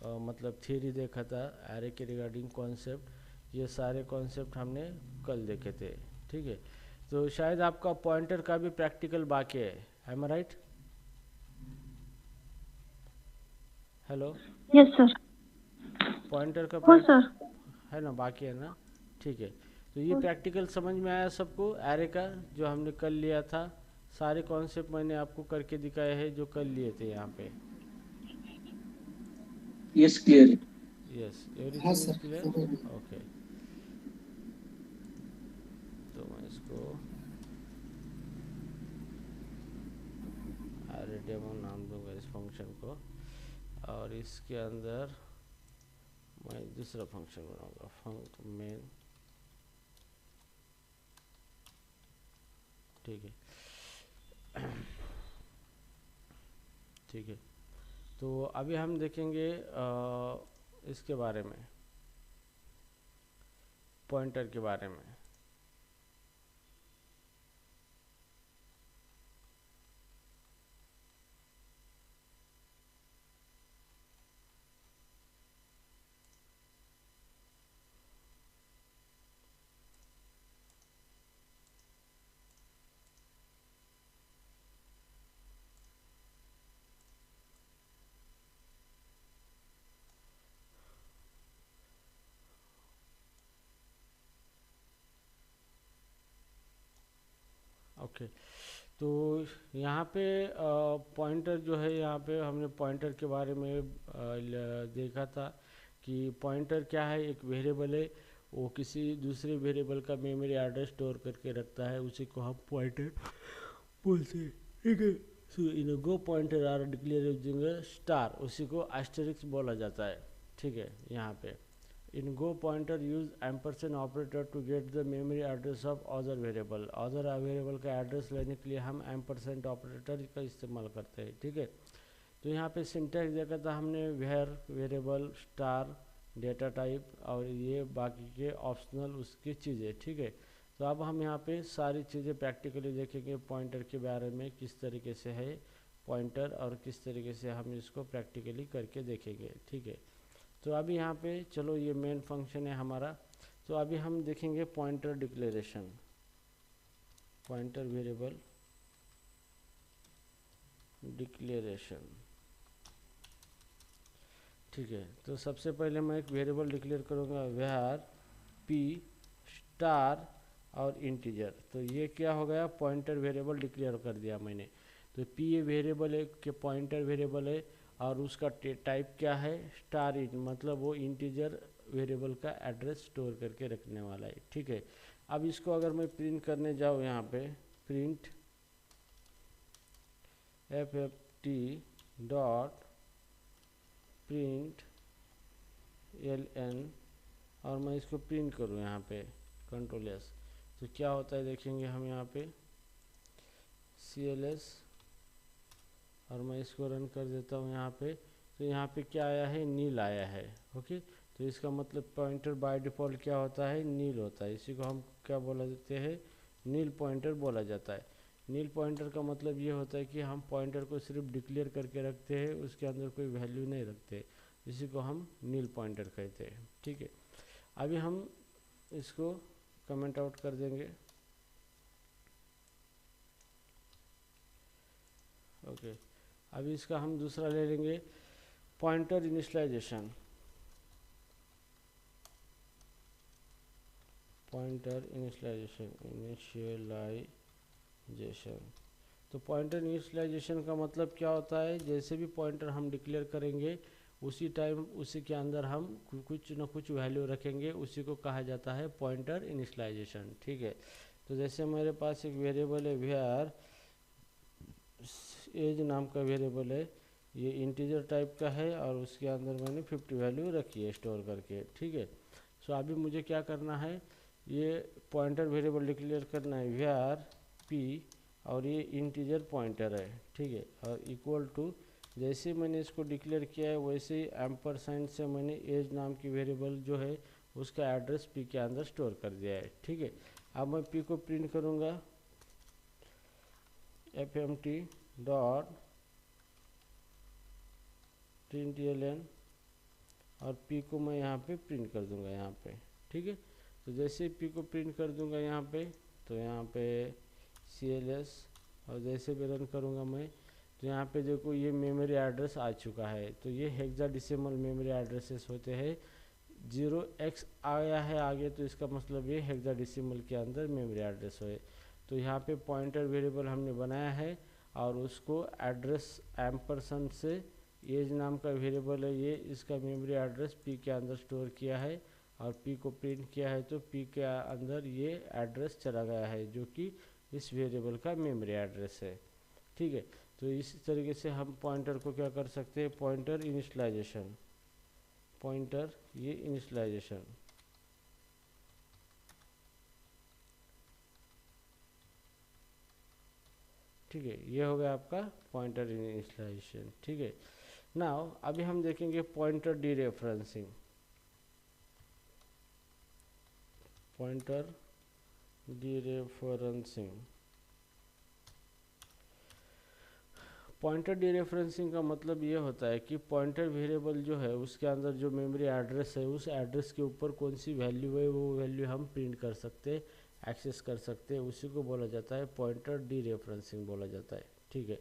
मतलब थ्योरी देखा था, एरे के रिगार्डिंग कॉन्सेप्ट, ये सारे कॉन्सेप्ट हमने कल देखे थे, ठीक है। तो शायद आपका पॉइंटर का भी प्रैक्टिकल बाकी है, am I right? Hello, yes sir. Pointer का हो सर। है ना, बाकी है ना, ठीक है। तो ये प्रैक्टिकल समझ में आया सबको एरे का, जो हमने कल लिया था? सारे कॉन्सेप्ट मैंने आपको करके दिखाए हैं जो कल लिए थे यहाँ पे। यस क्लियर है। यस, हाँ everything is sir. Clear, okay. तो मैं इसको एरे डेमो नाम दूंगा इस फंक्शन को, और इसके अंदर मैं दूसरा फंक्शन बनाऊंगा, फंक मेन, ठीक है। ठीक है, तो अभी हम देखेंगे इसके बारे में, पॉइंटर के बारे में। ओके, तो यहाँ पे पॉइंटर जो है, यहाँ पे हमने पॉइंटर के बारे में देखा था कि पॉइंटर क्या है, एक वेरिएबल है, वो किसी दूसरे वेरिएबल का मेमोरी एड्रेस स्टोर करके रखता है, उसी को हम पॉइंटर बोलते हैं, ठीक है। So in Go pointer are declare using star, उसी को एस्टेरिक्स बोला जाता है, ठीक है। यहाँ पे in go pointer use ampersand operator to get the memory address of other variable, other variable का एड्रेस लेने के लिए हम ampersand ऑपरेटर का इस्तेमाल करते हैं, ठीक है। तो यहाँ पे सिंटैक्स देखा था हमने, where variable star data type, और ये बाकी के ऑप्शनल उसकी चीज़ें, ठीक है। तो अब हम यहाँ पे सारी चीज़ें प्रैक्टिकली देखेंगे पॉइंटर के बारे में, किस तरीके से है पॉइंटर और किस तरीके से हम इसको प्रैक्टिकली करके देखेंगे, ठीक है। तो अभी यहाँ पे चलो, ये मेन फंक्शन है हमारा। तो अभी हम देखेंगे pointer declaration, pointer variable declaration, ठीक है। तो सबसे पहले मैं एक वेरिएबल डिक्लेयर करूँगा, वेयर पी स्टार और इंटीजर। तो ये क्या हो गया, पॉइंटर वेरिएबल डिक्लेयर कर दिया मैंने। तो पी ये वेरिएबल है कि पॉइंटर वेरिएबल है, और उसका टाइप क्या है, स्टार इन, मतलब वो इंटीजर वेरिएबल का एड्रेस स्टोर करके रखने वाला है, ठीक है। अब इसको अगर मैं प्रिंट करने जाऊँ, यहाँ पे print FFT dot print LN, और मैं इसको प्रिंट करूँ यहाँ पे कंट्रोल S, तो क्या होता है देखेंगे हम यहाँ पे CLS, और मैं इसको रन कर देता हूँ यहाँ पे। तो यहाँ पे क्या आया है, नील आया है, ओके। तो इसका मतलब पॉइंटर बाय डिफ़ॉल्ट क्या होता है, नील होता है। इसी को हम क्या बोला देते हैं, नील पॉइंटर बोला जाता है। नील पॉइंटर का मतलब ये होता है कि हम पॉइंटर को सिर्फ डिक्लेयर करके रखते हैं, उसके अंदर कोई वैल्यू नहीं रखते। इसी को हम नील पॉइंटर कहते हैं, ठीक है। अभी हम इसको कमेंट आउट कर देंगे, ओके। अभी इसका हम दूसरा ले लेंगे, पॉइंटर इनिशियलाइजेशन। पॉइंटर इनिशियलाइजेशन तो पॉइंटर इनिशियलाइजेशन का मतलब क्या होता है, जैसे भी पॉइंटर हम डिक्लेयर करेंगे उसी टाइम उसी के अंदर हम कुछ न कुछ वैल्यू रखेंगे, उसी को कहा जाता है पॉइंटर इनिशियलाइजेशन, ठीक है। तो जैसे मेरे पास एक वेरिएबल है वेयर एज नाम का वेरिएबल है, ये इंटीजर टाइप का है और उसके अंदर मैंने 50 वैल्यू रखी है स्टोर करके, ठीक है। सो अभी मुझे क्या करना है, ये पॉइंटर वेरिएबल डिक्लेयर करना है वेयर पी, और ये इंटीजर पॉइंटर है, ठीक है। और इक्वल टू, जैसे मैंने इसको डिक्लेयर किया है वैसे ही एम्परसाइंड से मैंने एज नाम की वेरिएबल जो है उसका एड्रेस पी के अंदर स्टोर कर दिया है, ठीक है। अब मैं पी को प्रिंट करूँगा, fmt डॉट println, और पी को मैं यहाँ पे प्रिंट कर दूंगा यहाँ पे, ठीक है। तो जैसे पी को प्रिंट कर दूंगा यहाँ पे, तो यहाँ पे cls, और जैसे भी रन करूँगा मैं, तो यहाँ पे देखो ये मेमोरी एड्रेस आ चुका है। तो ये हेक्साडेसिमल मेमोरी एड्रेसेस होते हैं, 0x आया है आगे, तो इसका मतलब ये हेक्साडेसिमल के अंदर मेमोरी एड्रेस है। तो यहाँ पे पॉइंटर वेरिएबल हमने बनाया है और उसको एड्रेस एम्परसेंड से एज नाम का वेरिएबल है ये, इसका मेमोरी एड्रेस पी के अंदर स्टोर किया है और पी को प्रिंट किया है, तो पी के अंदर ये एड्रेस चला गया है जो कि इस वेरिएबल का मेमोरी एड्रेस है, ठीक है। तो इस तरीके से हम पॉइंटर को क्या कर सकते हैं, पॉइंटर इनिशियलाइजेशन, पॉइंटर ये इनिशियलाइजेशन, ठीक है। ये हो गया आपका पॉइंटर इनिशियलाइजेशन, ठीक है। नाउ अभी हम देखेंगे पॉइंटर डीरेफरेंसिंग। पॉइंटर डीरेफरेंसिंग, पॉइंटर डीरेफरेंसिंग का मतलब ये होता है कि पॉइंटर वेरिएबल जो है उसके अंदर जो मेमोरी एड्रेस है उस एड्रेस के ऊपर कौन सी वैल्यू है वो वैल्यू हम प्रिंट कर सकते हैं, एक्सेस कर सकते हैं, उसी को बोला जाता है पॉइंटर डीरेफरेंसिंग बोला जाता है, ठीक है।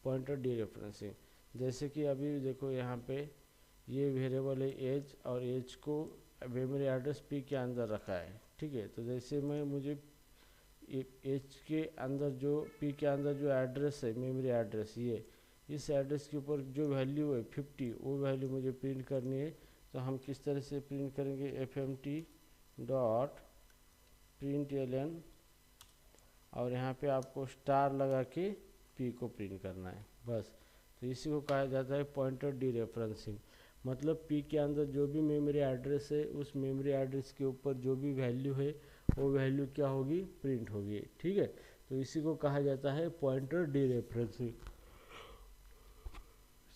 पॉइंटर डीरेफरेंसिंग, जैसे कि अभी देखो यहाँ पे ये वेरिएबल है एज, और एज को मेमोरी एड्रेस पी के अंदर रखा है, ठीक है। तो जैसे मैं मुझे एज के अंदर जो पी के अंदर जो एड्रेस है मेमोरी एड्रेस, ये इस एड्रेस के ऊपर जो वैल्यू है 50, वो वैल्यू मुझे प्रिंट करनी है। तो हम किस तरह से प्रिंट करेंगे, fmt डॉट println, और यहाँ पे आपको स्टार लगा के पी को प्रिंट करना है बस। तो इसी को कहा जाता है पॉइंटर डीरेफरेंसिंग, मतलब पी के अंदर जो भी मेमोरी एड्रेस है उस मेमोरी एड्रेस के ऊपर जो भी वैल्यू है वो वैल्यू क्या होगी, प्रिंट होगी, ठीक है। तो इसी को कहा जाता है पॉइंटर डीरेफरेंसिंग।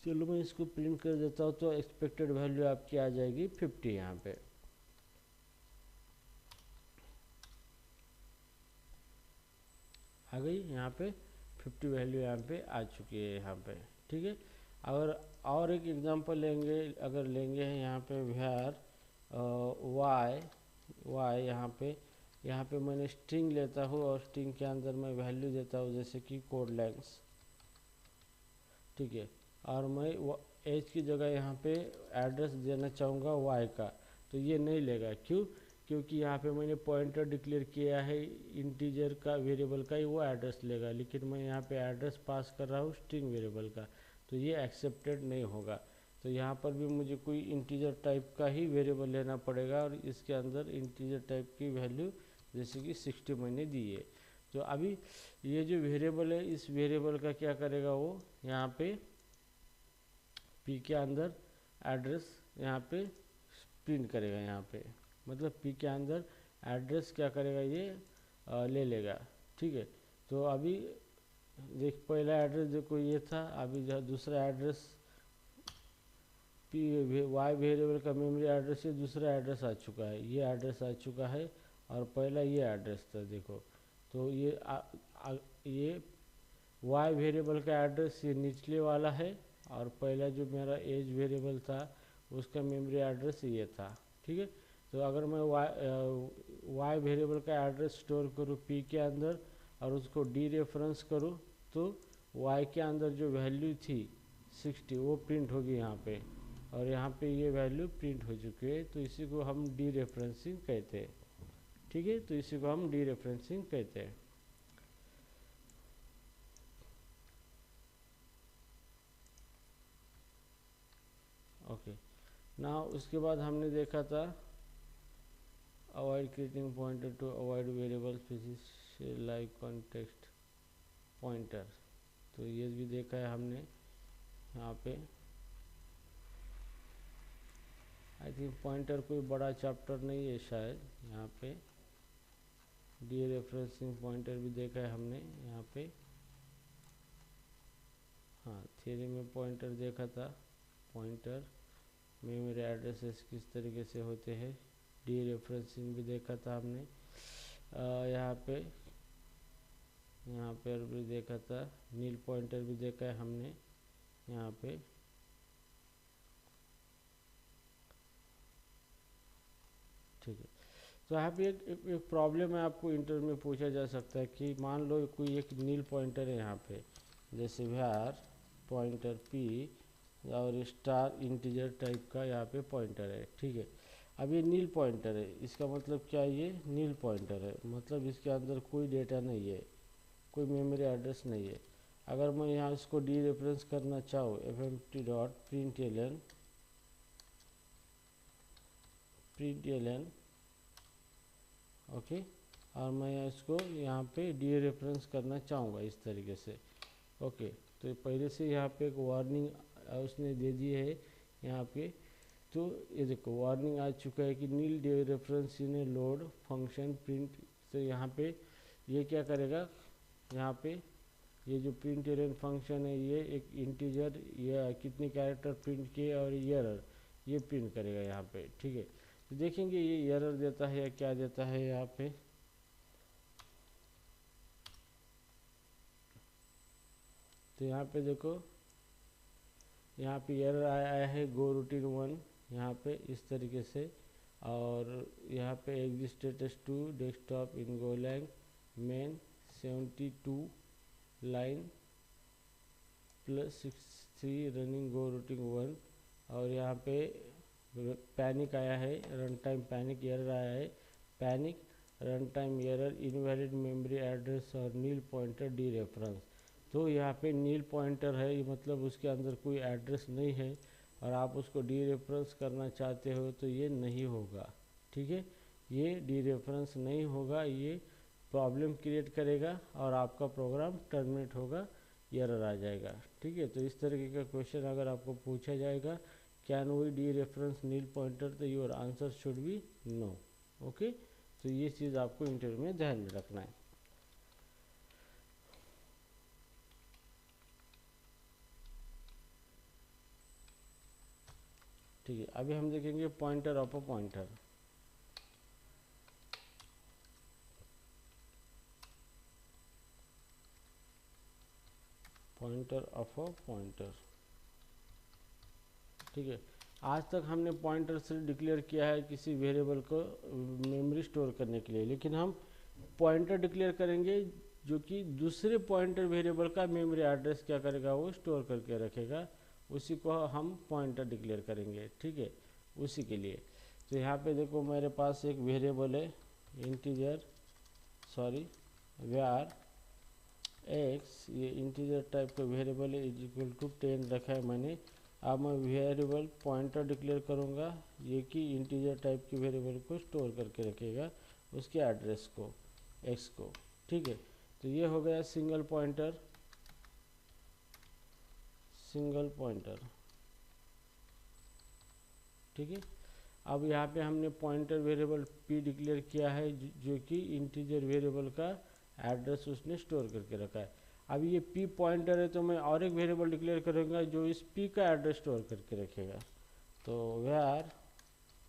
चलो मैं इसको प्रिंट कर देता हूँ, तो एक्सपेक्टेड वैल्यू आपकी आ जाएगी 50 यहाँ पे, आ गई यहाँ पे 50 वैल्यू यहाँ पे आ चुकी है यहाँ पे, ठीक है। अगर और एक एग्जांपल लेंगे, अगर लेंगे यहाँ पे वेयर वाई, यहाँ पे मैंने स्ट्रिंग लेता हूँ और स्ट्रिंग के अंदर मैं वैल्यू देता हूँ जैसे कि कोड लेंथ, ठीक है। और मैं एज की जगह यहाँ पे एड्रेस देना चाहूँगा वाई का, तो ये नहीं लेगा, क्यों, क्योंकि यहाँ पे मैंने पॉइंटर डिक्लेयर किया है इंटीजर का वेरिएबल का ही वो एड्रेस लेगा, लेकिन मैं यहाँ पे एड्रेस पास कर रहा हूँ स्ट्रिंग वेरिएबल का, तो ये एक्सेप्टेड नहीं होगा। तो यहाँ पर भी मुझे कोई इंटीजर टाइप का ही वेरिएबल लेना पड़ेगा और इसके अंदर इंटीजर टाइप की वैल्यू जैसे कि 60 मैंने दी है। तो अभी ये जो वेरिएबल है इस वेरिएबल का क्या करेगा, वो यहाँ पे पी के अंदर एड्रेस यहाँ पे प्रिंट करेगा, यहाँ पे मतलब पी के अंदर एड्रेस क्या करेगा, ये ले लेगा, ठीक है। तो अभी देख पहला एड्रेस देखो ये था, अभी जो दूसरा एड्रेस पी वाई वेरिएबल का मेमोरी एड्रेस से दूसरा एड्रेस आ चुका है, ये एड्रेस आ चुका है और पहला ये एड्रेस था देखो। तो ये वाई वेरिएबल का एड्रेस ये निचले वाला है और पहला जो मेरा एज वेरिएबल था उसका मेमोरी एड्रेस ये था, ठीक है। तो अगर मैं वाई वेरिएबल का एड्रेस स्टोर करूँ पी के अंदर और उसको डी रेफरेंस करूँ, तो वाई के अंदर जो वैल्यू थी 60 वो प्रिंट होगी यहाँ पे, और यहाँ पे ये वैल्यू प्रिंट हो चुकी है, तो इसी को हम डी रेफरेंसिंग कहते हैं, ठीक है। तो इसी को हम डी रेफरेंसिंग कहते हैं। ओके ना, उसके बाद हमने देखा था avoid creating pointer to avoid variable specific like context pointer, तो ये भी देखा है हमने यहाँ पे। आई थिंक पॉइंटर कोई बड़ा चैप्टर नहीं है शायद, यहाँ पे डी रेफरेंसिंग पॉइंटर भी देखा है हमने यहाँ पे। हाँ, थ्योरी में पॉइंटर देखा था, पॉइंटर मेमोरी एड्रेसेस किस तरीके से होते हैं, डी रेफरेंसिंग भी देखा था हमने। यहाँ पे भी देखा था, नील पॉइंटर भी देखा है हमने यहाँ पे। ठीक है, तो यहाँ पे एक प्रॉब्लम है, आपको इंटरव्यू में पूछा जा सकता है कि मान लो कोई एक नील पॉइंटर है यहाँ पे, जैसे var पॉइंटर p और स्टार इंटीजर टाइप का यहाँ पे पॉइंटर है, ठीक है। अब ये नील पॉइंटर है, इसका मतलब क्या है, ये नील पॉइंटर है, मतलब इसके अंदर कोई डेटा नहीं है, कोई मेमोरी एड्रेस नहीं है। अगर मैं यहाँ इसको डी रेफरेंस करना चाहूँ fmt.println ओके, और मैं इसको यहाँ पे डी रेफरेंस करना चाहूँगा इस तरीके से। ओके, तो पहले से यहाँ पे एक वार्निंग उसने दे दी है यहाँ पे, तो ये देखो वार्निंग आ चुका है कि nil dereference in a load function print. तो यहाँ पे ये क्या करेगा, यहाँ पे ये जो प्रिंट एरर फंक्शन है, ये एक इंटीजर या कितने कैरेक्टर प्रिंट किए और एरर ये प्रिंट करेगा यहाँ पे, ठीक है। तो देखेंगे ये एरर देता है या क्या देता है यहाँ पे। तो यहाँ पे देखो, यहाँ पे एरर आया है गो रूटीन 1 यहाँ पे इस तरीके से, और यहाँ पे एग्जिट स्टेटस 2 डेस्कटॉप इन गोलैंग मेन 72 लाइन +63 रनिंग गो रूटीन 1, और यहाँ पे पैनिक आया है, रन टाइम पैनिक एरर आया है, panic run time error invalid memory address और नील पॉइंटर डी रेफरेंस। तो यहाँ पे नील पॉइंटर है, ये मतलब उसके अंदर कोई एड्रेस नहीं है और आप उसको डी रेफरेंस करना चाहते हो तो ये नहीं होगा, ठीक है। ये डी रेफरेंस नहीं होगा, ये प्रॉब्लम क्रिएट करेगा और आपका प्रोग्राम टर्मिनेट होगा, एरर आ जाएगा, ठीक है। तो इस तरीके का क्वेश्चन अगर आपको पूछा जाएगा can we dereference nil pointer, तो your answer should be no, okay. तो ये चीज़ आपको इंटरव्यू में ध्यान में रखना है। ठीक है, अभी हम देखेंगे pointer of a pointer. Pointer of a pointer, ठीक है। आज तक हमने पॉइंटर से डिक्लेयर किया है किसी वेरिएबल को मेमोरी स्टोर करने के लिए, लेकिन हम पॉइंटर डिक्लेयर करेंगे जो कि दूसरे पॉइंटर वेरिएबल का मेमोरी एड्रेस क्या करेगा, वो स्टोर करके रखेगा, उसी को हम पॉइंटर डिक्लेयर करेंगे, ठीक है, उसी के लिए। तो यहाँ पे देखो मेरे पास एक वेरिएबल है var x, ये इंटीजर टाइप का वेरिएबल है, इज इक्वल टू 10 रखा है मैंने। अब मैं वेरिएबल पॉइंटर डिक्लेयर करूँगा, ये कि इंटीजर टाइप की वेरिएबल को स्टोर करके रखेगा उसके एड्रेस को x को, ठीक है। तो ये हो गया सिंगल पॉइंटर, ठीक है। अब यहाँ पे हमने पॉइंटर वेरिएबल p डिक्लेयर किया है जो कि इंटीजर वेरिएबल का एड्रेस उसने स्टोर करके रखा है। अब ये p पॉइंटर है, तो मैं और एक वेरिएबल डिक्लेयर करूँगा जो इस p का एड्रेस स्टोर करके रखेगा। तो var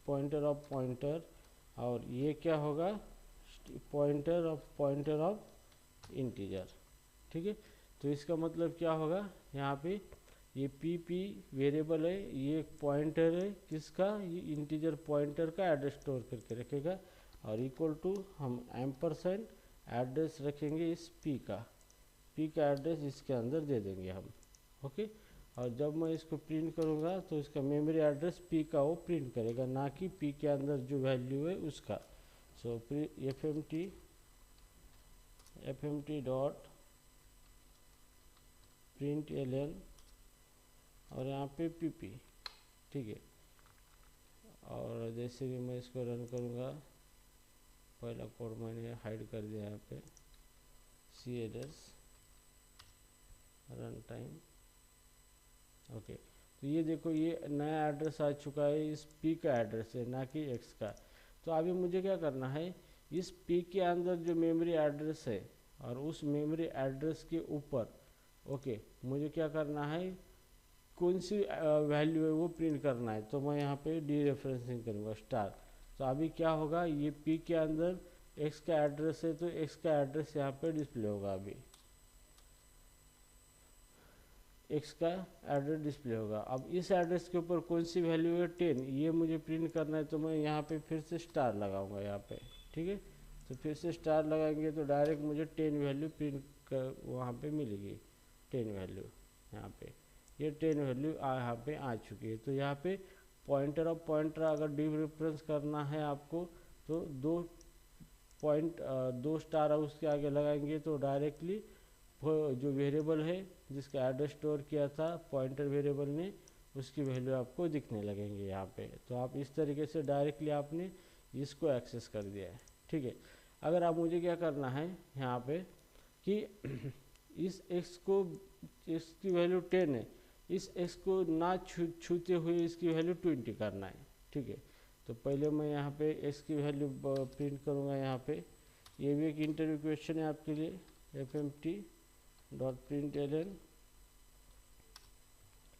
पॉइंटर ऑफ पॉइंटर, और ये क्या होगा, पॉइंटर ऑफ इंटीजर, ठीक है। तो इसका मतलब क्या होगा, यहाँ पे ये पी वेरिएबल है, ये एक पॉइंटर है किसका, ये इंटीजर पॉइंटर का एड्रेस स्टोर करके रखेगा, और इक्वल टू हम एम्परसेंड एड्रेस रखेंगे इस पी का एड्रेस इसके अंदर दे देंगे हम। ओके, और जब मैं इसको प्रिंट करूँगा तो इसका मेमोरी एड्रेस पी का वो प्रिंट करेगा, ना कि पी के अंदर जो वैल्यू है उसका। सो fmt डॉट प्रिंट एलन और यहाँ पे पी, ठीक है। और जैसे भी मैं इसको रन करूँगा, पहला कोड मैंने हाइड कर दिया यहाँ पे, cls रन टाइम। ओके, तो ये देखो ये नया एड्रेस आ चुका है, इस पी का एड्रेस है ना कि एक्स का। तो अभी मुझे क्या करना है, इस पी के अंदर जो मेमोरी एड्रेस है और उस मेमोरी एड्रेस के ऊपर ओके मुझे क्या करना है, कौन सी वैल्यू है वो प्रिंट करना है। तो मैं यहाँ पे डी रेफरेंसिंग करूँगा स्टार। तो अभी क्या होगा, ये पी के अंदर एक्स का एड्रेस है तो एक्स का एड्रेस यहाँ पे डिस्प्ले होगा, अभी एक्स का एड्रेस डिस्प्ले होगा। अब इस एड्रेस के ऊपर कौन सी वैल्यू है 10, ये मुझे प्रिंट करना है, तो मैं यहाँ पे फिर से स्टार लगाऊंगा यहाँ पे, ठीक है। तो फिर से स्टार लगाएंगे तो डायरेक्ट मुझे 10 वैल्यू प्रिंट कर वहाँ पे मिलेगी, 10 वैल्यू यहाँ पे, ये 10 वैल्यू यहाँ पे आ चुकी है। तो यहाँ पे पॉइंटर ऑफ पॉइंटर अगर डी रेफरेंस करना है आपको, तो दो स्टार उसके आगे लगाएंगे तो डायरेक्टली वो जो वेरिएबल है जिसका एड्रेस स्टोर किया था पॉइंटर वेरिएबल ने, उसकी वैल्यू आपको दिखने लगेंगे यहाँ पे। तो आप इस तरीके से डायरेक्टली आपने इसको एक्सेस कर दिया है, ठीक है। अगर आप मुझे क्या करना है यहाँ पे कि इस x को, इसकी वैल्यू 10 है, इस x को ना छूते हुए इसकी वैल्यू 20 करना है, ठीक है। तो पहले मैं यहाँ पे x की वैल्यू प्रिंट करूँगा यहाँ पे। ये भी एक इंटरव्यू क्वेश्चन है आपके लिए, fmt डॉट प्रिंट एलन।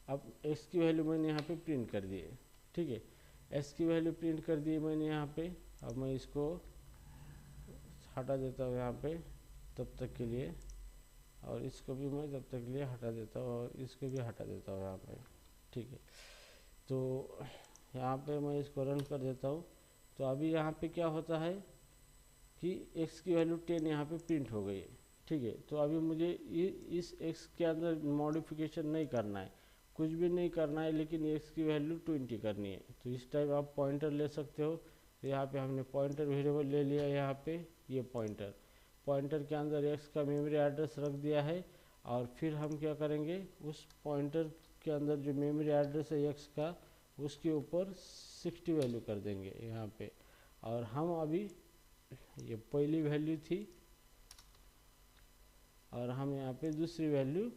अब x की वैल्यू मैंने यहाँ पे प्रिंट कर दी है, ठीक है। x की वैल्यू प्रिंट कर दी है मैंने यहाँ पे। अब मैं इसको हटा देता हूँ यहाँ पे तब तक के लिए, और इसको भी मैं तब तक के लिए हटा देता हूँ, और इसको भी हटा देता हूँ यहाँ पे, ठीक है। तो यहाँ पे मैं इसको रन कर देता हूँ। तो अभी यहाँ पे क्या होता है कि x की वैल्यू 10 यहाँ पे प्रिंट हो गई है, ठीक है। तो अभी मुझे इस x के अंदर मॉडिफिकेशन नहीं करना है, कुछ भी नहीं करना है, लेकिन x की वैल्यू 20 करनी है। तो इस टाइप आप पॉइंटर ले सकते हो। तो यहाँ पे हमने पॉइंटर वेरिएबल ले लिया, यहाँ पे ये पॉइंटर के अंदर x का मेमोरी एड्रेस रख दिया है, और फिर हम क्या करेंगे, उस पॉइंटर के अंदर जो मेमोरी एड्रेस है x का, उसके ऊपर 60 वैल्यू कर देंगे यहाँ पे। और हम अभी ये पहली वैल्यू थी, और हम यहाँ पे दूसरी वैल्यू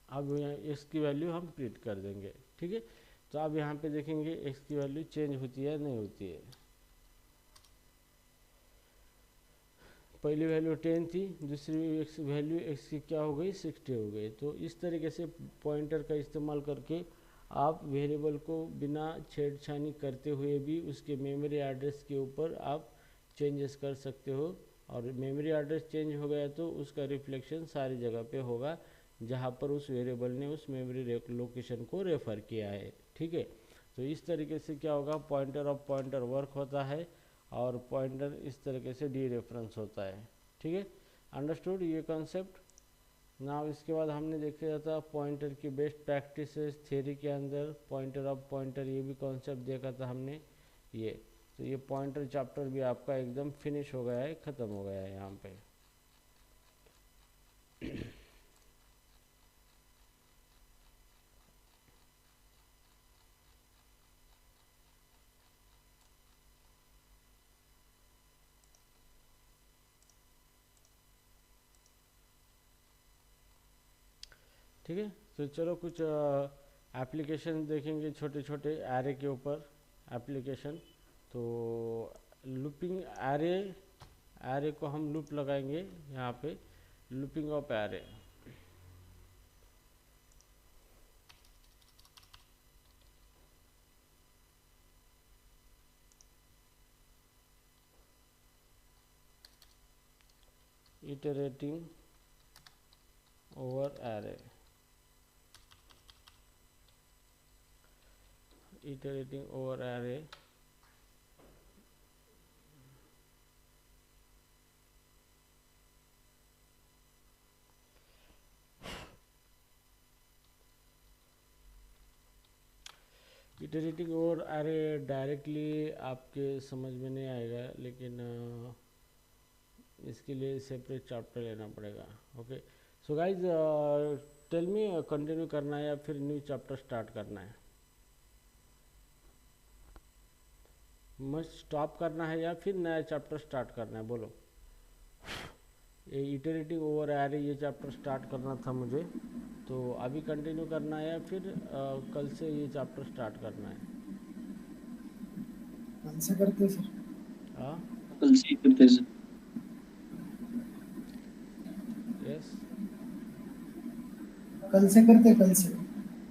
अब x की वैल्यू हम प्रिंट कर देंगे, ठीक है। तो अब यहाँ पे देखेंगे x की वैल्यू चेंज होती है नहीं होती है। पहली वैल्यू 10 थी, दूसरी वैल्यू x की क्या हो गई, 60 हो गई। तो इस तरीके से पॉइंटर का इस्तेमाल करके आप वेरिएबल को बिना छेड़छानी करते हुए भी उसके मेमोरी एड्रेस के ऊपर आप चेंजेस कर सकते हो। और मेमोरी एड्रेस चेंज हो गया तो उसका रिफ्लेक्शन सारी जगह पे होगा जहाँ पर उस वेरिएबल ने उस मेमोरी लोकेशन को रेफ़र किया है, ठीक है। तो इस तरीके से क्या होगा, पॉइंटर ऑफ पॉइंटर वर्क होता है, और पॉइंटर इस तरीके से डी रेफरेंस होता है, ठीक है। अंडरस्टूड ये कॉन्सेप्ट। नाउ इसके बाद हमने देखा जाता पॉइंटर की बेस्ट प्रैक्टिसेस थ्योरी के अंदर पॉइंटर ऑफ पॉइंटर, ये भी कॉन्सेप्ट देखा था हमने ये। तो ये पॉइंटर चैप्टर भी आपका एकदम फिनिश हो गया है, ख़त्म हो गया है यहाँ पे। ठीक है, तो चलो कुछ एप्लीकेशन देखेंगे छोटे छोटे एरे के ऊपर एप्लीकेशन। तो लूपिंग एरे को हम लूप लगाएंगे यहाँ पे, looping of array. Iterating over array, iterating over array, iterating over array directly आपके समझ में नहीं आएगा, लेकिन इसके लिए सेपरेट चैप्टर लेना पड़ेगा। Okay, so guys tell me, continue करना है या फिर न्यू चैप्टर स्टार्ट करना है? मस्ट स्टॉप करना है या फिर नया चैप्टर स्टार्ट करना है? बोलो। ये इटरेटिंग ओवर एरे ये चैप्टर स्टार्ट करना था मुझे, तो अभी कंटिन्यू करना है या फिर कल से ये चैप्टर स्टार्ट करना है? कल से करते सर। हाँ, कल से ही करते सर। यस, कल से करते, कल से।